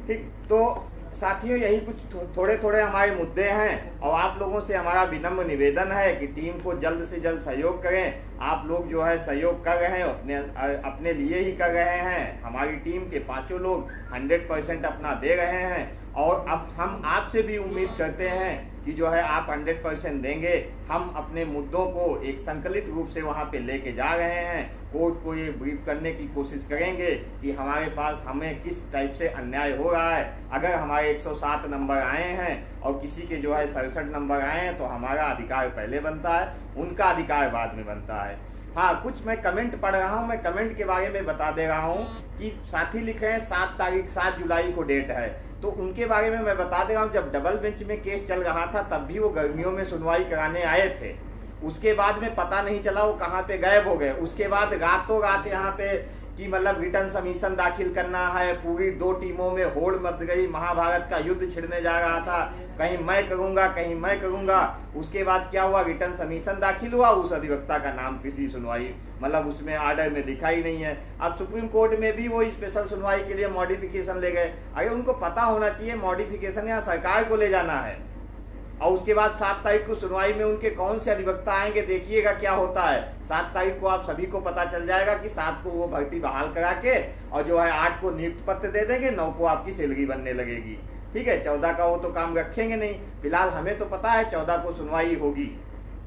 ठीक, तो साथियों यही कुछ थोड़े हमारे मुद्दे हैं, और आप लोगों से हमारा विनम्र निवेदन है कि टीम को जल्द से जल्द सहयोग करें। आप लोग जो है सहयोग कर रहे हैं, अपने लिए ही कर रहे हैं। हमारी टीम के 5 लोग 100% अपना दे रहे हैं, और अब हम आपसे भी उम्मीद करते हैं कि जो है आप 100% देंगे। हम अपने मुद्दों को एक संकलित रूप से वहाँ पे लेके जा रहे हैं। कोर्ट को ये ब्रीफ करने की कोशिश करेंगे कि हमारे पास हमें किस टाइप से अन्याय हो रहा है। अगर हमारे 107 नंबर आए हैं और किसी के जो है 67 नंबर आए हैं तो हमारा अधिकार पहले बनता है, उनका अधिकार बाद में बनता है। हाँ, कुछ मैं कमेंट पढ़ रहा हूँ, मैं कमेंट के बारे में बता दे रहा हूँ कि साथी लिखे हैं 7 जुलाई को डेट है, तो उनके बारे में मैं बता दे रहा हूँ। जब डबल बेंच में केस चल रहा था तब भी वो गर्मियों में सुनवाई कराने आए थे। उसके बाद में पता नहीं चला वो कहाँ पे गायब हो गए। उसके बाद रातों रात यहाँ पे कि मतलब रिटर्न सबमिशन दाखिल करना है, पूरी 2 टीमों में होड़ मच गई, महाभारत का युद्ध छिड़ने जा रहा था, कहीं मैं करूंगा कहीं मैं करूंगा। उसके बाद क्या हुआ, रिटर्न सबमिशन दाखिल हुआ, उस अधिवक्ता का नाम किसी सुनवाई मतलब उसमें ऑर्डर में लिखा ही नहीं है। अब सुप्रीम कोर्ट में भी वो स्पेशल सुनवाई के लिए मॉडिफिकेशन ले गए। अगर उनको पता होना चाहिए मॉडिफिकेशन यहाँ सरकार को ले जाना है, और उसके बाद 7 तारीख को सुनवाई में उनके कौन से अधिवक्ता आएंगे, देखिएगा क्या होता है। 7 तारीख को आप सभी को पता चल जाएगा कि 7 को वो भर्ती बहाल करा के और जो है 8 को नियुक्त पत्र दे देंगे, 9 को आपकी सैलरी बनने लगेगी। ठीक है, 14 का वो तो काम रखेंगे नहीं। फिलहाल हमें तो पता है 14 को सुनवाई होगी।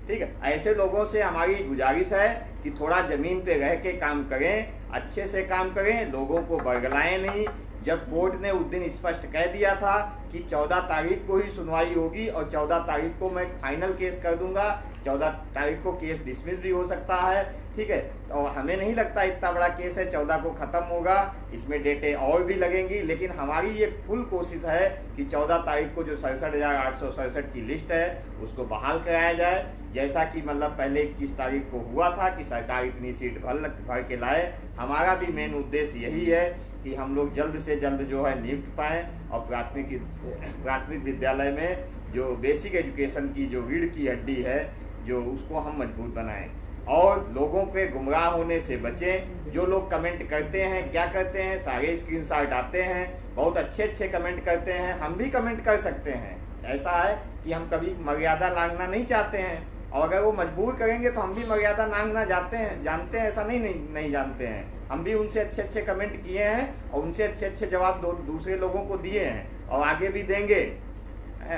ठीक है। ऐसे लोगों से हमारी गुजारिश है कि थोड़ा जमीन पे रह के काम करें, अच्छे से काम करें, लोगों को बरगलाएं नहीं। जब कोर्ट ने उस दिन स्पष्ट कह दिया था कि 14 तारीख को ही सुनवाई होगी और 14 तारीख को मैं फाइनल केस कर दूंगा, 14 तारीख को केस डिसमिस भी हो सकता है, ठीक है। तो हमें नहीं लगता इतना बड़ा केस है 14 को खत्म होगा, इसमें डेटें और भी लगेंगी, लेकिन हमारी ये फुल कोशिश है कि 14 तारीख को जो 67,867 की लिस्ट है उसको बहाल कराया जाए, जैसा कि मतलब पहले 21 तारीख को हुआ था कि सरकार इतनी सीट भर के लाए। हमारा भी मेन उद्देश्य यही है कि हम लोग जल्द से जल्द जो है नियुक्त पाएं और प्राथमिक विद्यालय में जो बेसिक एजुकेशन की जो रीढ़ की हड्डी है जो उसको हम मजबूत बनाएं और लोगों के गुमराह होने से बचें। जो लोग कमेंट करते हैं, क्या करते हैं, सारे स्क्रीनशॉट आते हैं, बहुत अच्छे कमेंट करते हैं, हम भी कमेंट कर सकते हैं। ऐसा है कि हम कभी मर्यादा लांघना नहीं चाहते हैं और अगर वो मजबूर करेंगे तो हम भी मर्यादा लांघना जानते हैं, ऐसा नहीं जानते हैं। हम भी उनसे अच्छे कमेंट किए हैं और उनसे अच्छे जवाब दूसरे लोगों को दिए हैं और आगे भी देंगे।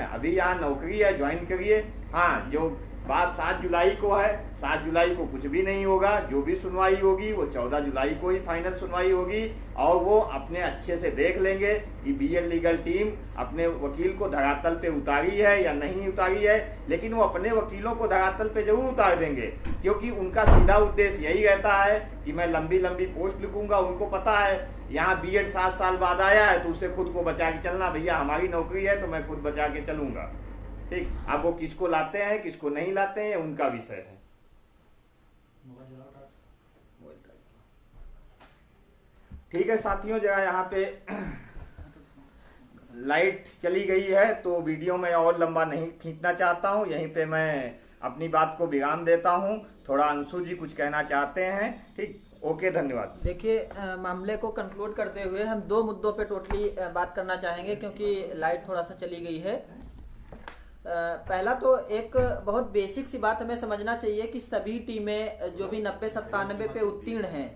अभी यहाँ नौकरी है, ज्वाइन करिए। हाँ, जो बात 7 जुलाई को है, 7 जुलाई को कुछ भी नहीं होगा। जो भी सुनवाई होगी वो 14 जुलाई को ही फाइनल सुनवाई होगी और वो अपने अच्छे से देख लेंगे कि बीएड लीगल टीम अपने वकील को धरातल पे उतारी है या नहीं उतारी है, लेकिन वो अपने वकीलों को धरातल पे जरूर उतार देंगे, क्योंकि उनका सीधा उद्देश्य यही रहता है कि मैं लंबी पोस्ट लिखूंगा। उनको पता है यहाँ बीएड 7 साल बाद आया है तो उसे खुद को बचा के चलना, भैया हमारी नौकरी है तो मैं खुद बचा के चलूंगा, ठीक। अब वो किसको लाते हैं किसको नहीं लाते हैं उनका विषय है। ठीक है साथियों, जरा यहाँ पे लाइट चली गई है तो वीडियो में और लंबा नहीं खींचना चाहता हूँ, यहीं पे मैं अपनी बात को विराम देता हूँ। थोड़ा अंशु जी कुछ कहना चाहते हैं, ठीक। ओके, धन्यवाद। देखिए, मामले को कंक्लूड करते हुए हम 2 मुद्दों पे टोटली बात करना चाहेंगे क्योंकि लाइट थोड़ा सा चली गई है। पहला तो एक बहुत बेसिक सी बात हमें समझना चाहिए कि सभी टीमें जो भी 90-97 पे उत्तीर्ण हैं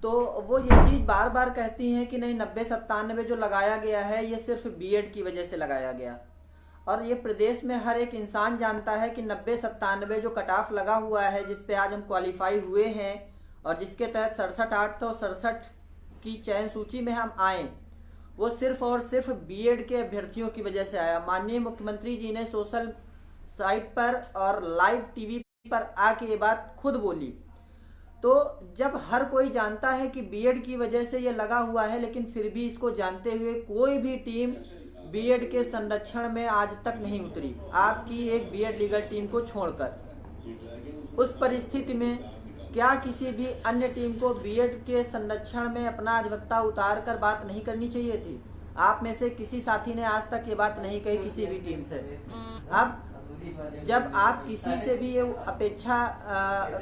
तो वो ये चीज बार बार कहती हैं कि नहीं 90-97 जो लगाया गया है ये सिर्फ बीएड की वजह से लगाया गया, और ये प्रदेश में हर एक इंसान जानता है कि 90-97 जो कट ऑफ लगा हुआ है जिसपे आज हम क्वालिफाई हुए हैं और जिसके तहत 67,867 की चयन सूची में हम आए, वो सिर्फ और सिर्फ बीएड के अभ्यर्थियों की वजह से आया। माननीय मुख्यमंत्री जी ने सोशल साइट पर और लाइव टीवी पर आके ये बात खुद बोली। तो जब हर कोई जानता है कि बीएड की वजह से ये लगा हुआ है, लेकिन फिर भी इसको जानते हुए कोई भी टीम बीएड के संरक्षण में आज तक नहीं उतरी, आपकी एक बीएड लीगल टीम को छोड़कर। उस परिस्थिति में क्या किसी भी अन्य टीम को बीएड के संरक्षण में अपना अधिवक्ता उतार कर बात नहीं करनी चाहिए थी? आप में से किसी साथी ने आज तक ये बात नहीं कही किसी भी टीम से। अब जब आप किसी से भी ये अपेक्षा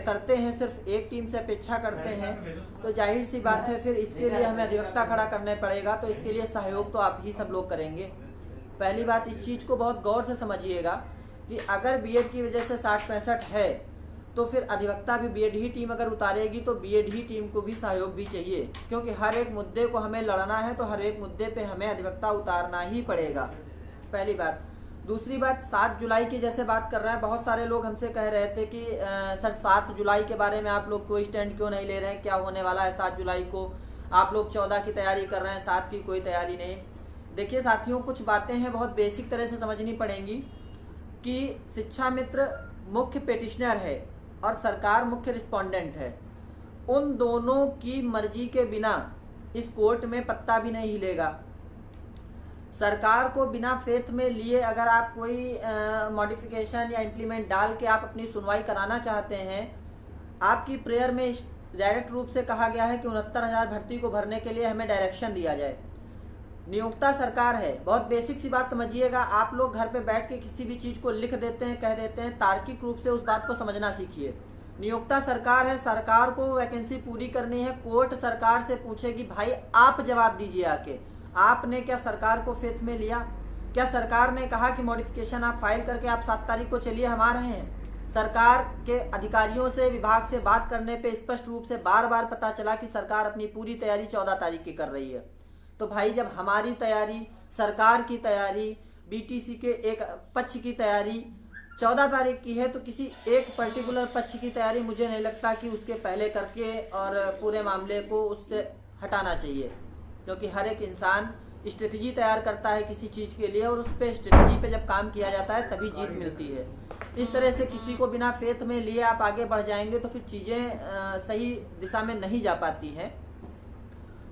करते हैं, सिर्फ एक टीम से अपेक्षा करते हैं, तो जाहिर सी बात है फिर इसके लिए हमें अधिवक्ता खड़ा करना पड़ेगा, तो इसके लिए सहयोग तो आप ही सब लोग करेंगे। पहली बात, इस चीज को बहुत गौर से समझिएगा कि अगर बीएड की वजह से 60-65 है तो फिर अधिवक्ता भी बीएड ही टीम अगर उतारेगी तो बीएड ही टीम को भी सहयोग भी चाहिए, क्योंकि हर एक मुद्दे को हमें लड़ना है तो हर एक मुद्दे पे हमें अधिवक्ता उतारना ही पड़ेगा। पहली बात। दूसरी बात, 7 जुलाई की जैसे बात कर रहे हैं, बहुत सारे लोग हमसे कह रहे थे कि सर 7 जुलाई के बारे में आप लोग कोई स्टैंड क्यों नहीं ले रहे हैं, क्या होने वाला है 7 जुलाई को, आप लोग 14 की तैयारी कर रहे हैं, 7 की कोई तैयारी नहीं। देखिए साथियों, कुछ बातें हैं बहुत बेसिक तरह से समझनी पड़ेंगी कि शिक्षा मित्र मुख्य पेटिशनर है और सरकार मुख्य रिस्पोंडेंट है। उन दोनों की मर्जी के बिना इस कोर्ट में पत्ता भी नहीं हिलेगा। सरकार को बिना फेथ में लिए अगर आप कोई मॉडिफिकेशन या इम्प्लीमेंट डाल के आप अपनी सुनवाई कराना चाहते हैं, आपकी प्रेयर में डायरेक्ट रूप से कहा गया है कि 69,000 भर्ती को भरने के लिए हमें डायरेक्शन दिया जाए। नियोक्ता सरकार है। बहुत बेसिक सी बात समझिएगा, आप लोग घर पे बैठ के किसी भी चीज को लिख देते हैं, कह देते हैं, तार्किक रूप से उस बात को समझना सीखिए। नियोक्ता सरकार है, सरकार को वैकेंसी पूरी करनी है। कोर्ट सरकार से पूछेगी भाई आप जवाब दीजिए आके, आपने क्या सरकार को फेथ में लिया? क्या सरकार ने कहा कि मॉडिफिकेशन आप फाइल करके आप 7 तारीख को चलिए हम आ रहे हैं? सरकार के अधिकारियों से, विभाग से बात करने पे स्पष्ट रूप से बार बार पता चला कि सरकार अपनी पूरी तैयारी 14 तारीख की कर रही है। तो भाई जब हमारी तैयारी, सरकार की तैयारी, बीटीसी के एक पक्ष की तैयारी 14 तारीख की है, तो किसी एक पर्टिकुलर पक्ष की तैयारी मुझे नहीं लगता कि उसके पहले करके और पूरे मामले को उससे हटाना चाहिए, क्योंकि हर एक इंसान स्ट्रेटजी तैयार करता है किसी चीज़ के लिए, और उस पर स्ट्रेटजी पे जब काम किया जाता है तभी जीत मिलती है। इस तरह से किसी को बिना फेथ में लिए आप आगे बढ़ जाएंगे तो फिर चीज़ें सही दिशा में नहीं जा पाती हैं।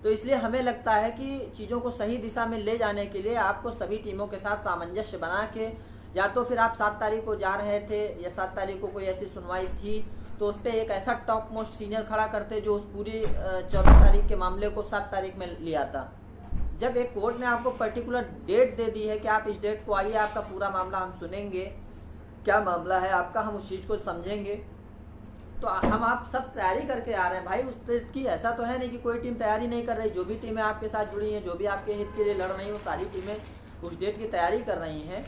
तो इसलिए हमें लगता है कि चीज़ों को सही दिशा में ले जाने के लिए आपको सभी टीमों के साथ सामंजस्य बना के, या तो फिर आप 7 तारीख को जा रहे थे या 7 तारीख को कोई ऐसी सुनवाई थी तो उस पर एक ऐसा टॉप मोस्ट सीनियर खड़ा करते जो उस पूरी 14 तारीख के मामले को 7 तारीख में लिया था। जब एक कोर्ट ने आपको पर्टिकुलर डेट दे दी है कि आप इस डेट को आइए, आपका पूरा मामला हम सुनेंगे, क्या मामला है आपका, हम उस चीज़ को समझेंगे, तो हम आप सब तैयारी करके आ रहे हैं भाई उस डेट की। ऐसा तो है नहीं कि कोई टीम तैयारी नहीं कर रही। जो भी टीमें आपके साथ जुड़ी हैं, जो भी आपके हित के लिए लड़ रही हैं, वो सारी टीमें उस डेट की तैयारी कर रही हैं।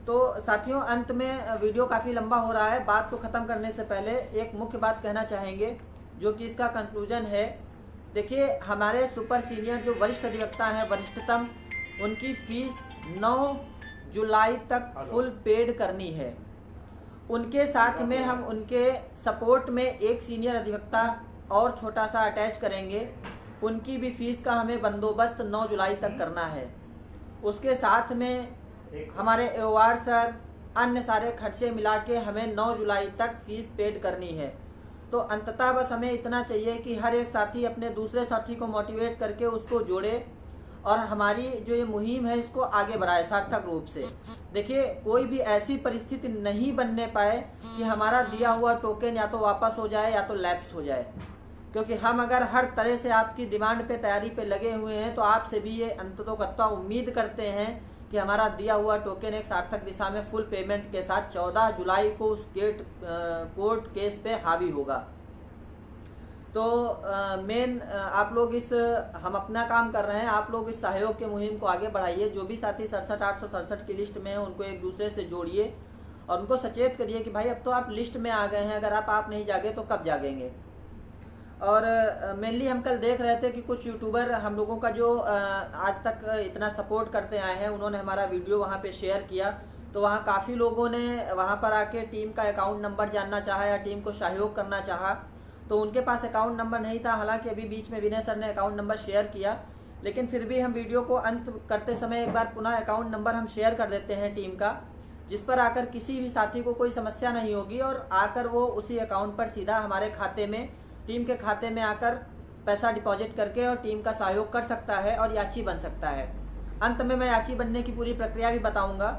तो साथियों, अंत में वीडियो काफ़ी लंबा हो रहा है, बात को ख़त्म करने से पहले एक मुख्य बात कहना चाहेंगे जो कि इसका कंक्लूजन है। देखिए, हमारे सुपर सीनियर जो वरिष्ठ अधिवक्ता हैं, वरिष्ठतम, उनकी फीस 9 जुलाई तक फुल पेड करनी है। उनके साथ में हम उनके सपोर्ट में एक सीनियर अधिवक्ता और छोटा सा अटैच करेंगे, उनकी भी फीस का हमें बंदोबस्त 9 जुलाई तक करना है। उसके साथ में हमारे एवार्ड सर, अन्य सारे खर्चे मिला के हमें 9 जुलाई तक फीस पेड करनी है। तो अंततः बस हमें इतना चाहिए कि हर एक साथी अपने दूसरे साथी को मोटिवेट करके उसको जोड़े और हमारी जो ये मुहिम है इसको आगे बढ़ाए सार्थक रूप से। देखिए, कोई भी ऐसी परिस्थिति नहीं बनने पाए कि हमारा दिया हुआ टोकन या तो वापस हो जाए या तो लैप्स हो जाए, क्योंकि हम अगर हर तरह से आपकी डिमांड पे तैयारी पे लगे हुए हैं तो आपसे भी ये अंततोगत्वा उम्मीद करते हैं कि हमारा दिया हुआ टोकन एक सार्थक दिशा में फुल पेमेंट के साथ 14 जुलाई को उस कोर्ट केस पे हावी होगा। तो मेन आप लोग हम अपना काम कर रहे हैं, आप लोग इस सहयोग के मुहिम को आगे बढ़ाइए। जो भी साथी 67,867 की लिस्ट में है उनको एक दूसरे से जोड़िए और उनको सचेत करिए कि भाई अब तो आप लिस्ट में आ गए हैं, अगर आप नहीं जागे तो कब जागेंगे। और मेनली हम कल देख रहे थे कि कुछ यूट्यूबर हम लोगों का जो आज तक इतना सपोर्ट करते आए हैं, उन्होंने हमारा वीडियो वहाँ पे शेयर किया, तो वहाँ काफ़ी लोगों ने वहाँ पर आके टीम का अकाउंट नंबर जानना चाहा या टीम को सहयोग करना चाहा, तो उनके पास अकाउंट नंबर नहीं था। हालांकि अभी बीच में विनय सर ने अकाउंट नंबर शेयर किया, लेकिन फिर भी हम वीडियो को अंत करते समय एक बार पुनः अकाउंट नंबर हम शेयर कर देते हैं टीम का, जिस पर आकर किसी भी साथी को कोई समस्या नहीं होगी और आकर वो उसी अकाउंट पर सीधा हमारे खाते में, टीम के खाते में आकर पैसा डिपॉजिट करके और टीम का सहयोग कर सकता है और याची बन सकता है। अंत में मैं याची बनने की पूरी प्रक्रिया भी बताऊंगा।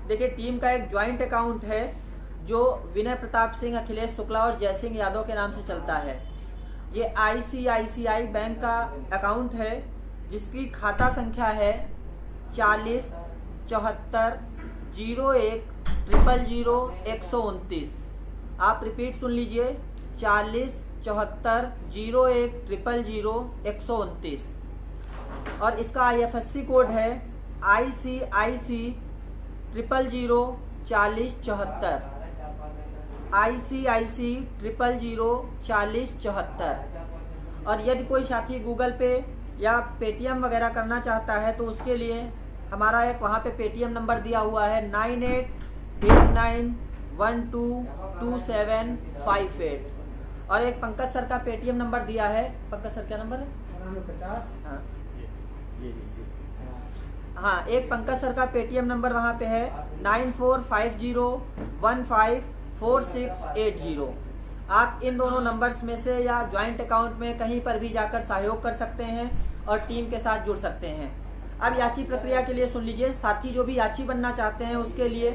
देखिए, टीम का एक ज्वाइंट अकाउंट है जो विनय प्रताप सिंह, अखिलेश शुक्ला और जय सिंह यादव के नाम से चलता है। ये ICICI बैंक का अकाउंट है जिसकी खाता संख्या है 40 74 01 000 129। आप रिपीट सुन लीजिए, 40 74 01 000 129। और इसका IFSC कोड है ICIC 000 4074, ICIC 000 4074। और यदि कोई साथी गूगल पे या पेटीएम वगैरह करना चाहता है तो उसके लिए हमारा एक वहाँ पे पेटीएम नंबर दिया हुआ है 9889122758। और एक पंकज सर का पेटीएम नंबर दिया है। पंकज सर क्या नंबर है? 50। हाँ, एक पंकज सर का पेटीएम नंबर वहाँ पे है 9450154680। आप इन दोनों नंबर्स में से या ज्वाइंट अकाउंट में कहीं पर भी जाकर सहयोग कर सकते हैं और टीम के साथ जुड़ सकते हैं। अब याची प्रक्रिया के लिए सुन लीजिए, साथी जो भी याची बनना चाहते हैं उसके लिए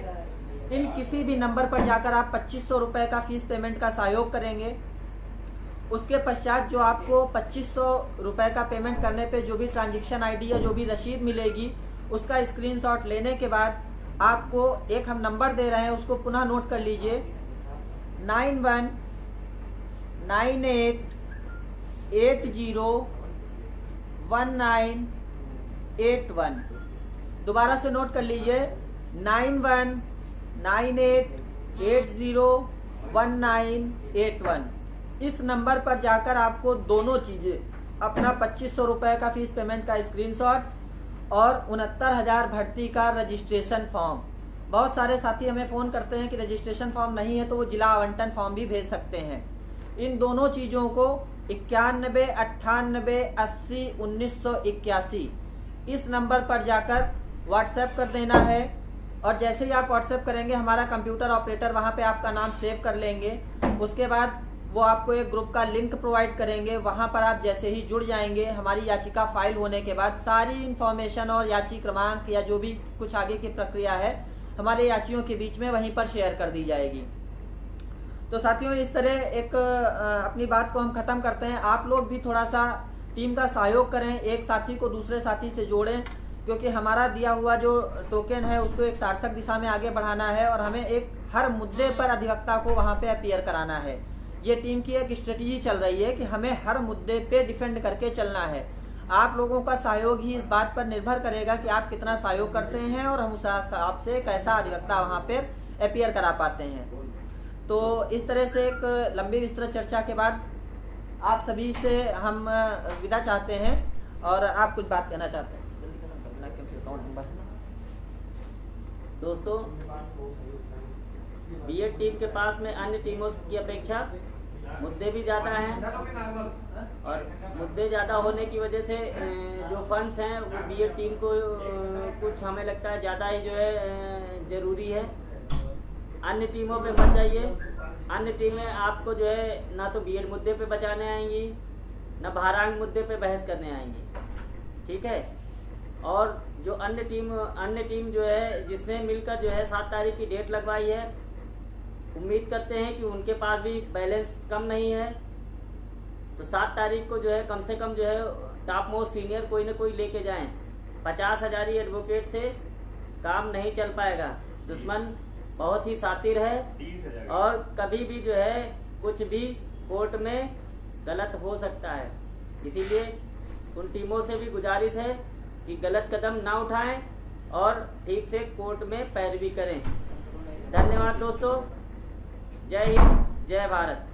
इन किसी भी नंबर पर जाकर आप 2500 रुपये का फीस पेमेंट का सहयोग करेंगे। उसके पश्चात जो आपको 2500 रुपये का पेमेंट करने पे जो भी ट्रांजैक्शन ID या जो भी रसीद मिलेगी उसका स्क्रीनशॉट लेने के बाद आपको एक हम नंबर दे रहे हैं, उसको पुनः नोट कर लीजिए, 9198801981। दोबारा से नोट कर लीजिए, 9198801981। इस नंबर पर जाकर आपको दोनों चीज़ें, अपना 2500 रुपये का फीस पेमेंट का स्क्रीनशॉट और 69,000 भर्ती का रजिस्ट्रेशन फॉर्म, बहुत सारे साथी हमें फ़ोन करते हैं कि रजिस्ट्रेशन फॉर्म नहीं है, तो वो जिला आवंटन फॉर्म भी भेज सकते हैं। इन दोनों चीज़ों को 91 98 80 1981 इस नंबर पर जाकर व्हाट्सएप कर देना है। और जैसे ही आप व्हाट्सएप करेंगे, हमारा कंप्यूटर ऑपरेटर वहाँ पे आपका नाम सेव कर लेंगे। उसके बाद वो आपको एक ग्रुप का लिंक प्रोवाइड करेंगे। वहाँ पर आप जैसे ही जुड़ जाएंगे, हमारी याचिका फाइल होने के बाद सारी इन्फॉर्मेशन और याची क्रमांक या जो भी कुछ आगे की प्रक्रिया है हमारे याचियों के बीच में वहीं पर शेयर कर दी जाएगी। तो साथियों, इस तरह एक अपनी बात को हम ख़त्म करते हैं। आप लोग भी थोड़ा सा टीम का सहयोग करें, एक साथी को दूसरे साथी से जोड़ें, क्योंकि हमारा दिया हुआ जो टोकन है उसको एक सार्थक दिशा में आगे बढ़ाना है और हमें एक हर मुद्दे पर अधिवक्ता को वहाँ पे अपीयर कराना है। ये टीम की एक स्ट्रेटजी चल रही है कि हमें हर मुद्दे पे डिफेंड करके चलना है। आप लोगों का सहयोग ही इस बात पर निर्भर करेगा कि आप कितना सहयोग करते हैं और हम उस हिसाब से कैसा अधिवक्ता वहाँ पे अपीयर करा पाते हैं। तो इस तरह से एक लंबी विस्तृत चर्चा के बाद आप सभी से हम विदा चाहते हैं। और आप कुछ बात कहना चाहते हैं? दोस्तों, बीएड टीम के पास में अन्य टीमों की अपेक्षा मुद्दे भी ज़्यादा हैं और मुद्दे ज़्यादा होने की वजह से जो फंड्स हैं वो बीएड टीम को कुछ हमें लगता है ज़्यादा ही जो है ज़रूरी है। अन्य टीमों पे मत जाइए। अन्य टीमें आपको जो है ना तो बीएड मुद्दे पे बचाने आएंगी, ना भारांक मुद्दे पे बहस करने आएंगी, ठीक है। और जो अन्य टीम जो है जिसने मिलकर जो है 7 तारीख की डेट लगवाई है, उम्मीद करते हैं कि उनके पास भी बैलेंस कम नहीं है। तो 7 तारीख को जो है कम से कम जो है टॉप मोस्ट सीनियर कोई ना कोई लेके जाएं। 50,000 एडवोकेट से काम नहीं चल पाएगा। दुश्मन बहुत ही शातिर है और कभी भी जो है कुछ भी कोर्ट में गलत हो सकता है। इसीलिए उन टीमों से भी गुजारिश है कि गलत कदम ना उठाएं और ठीक से कोर्ट में पैरवी करें। धन्यवाद दोस्तों। जय हिंद, जय भारत।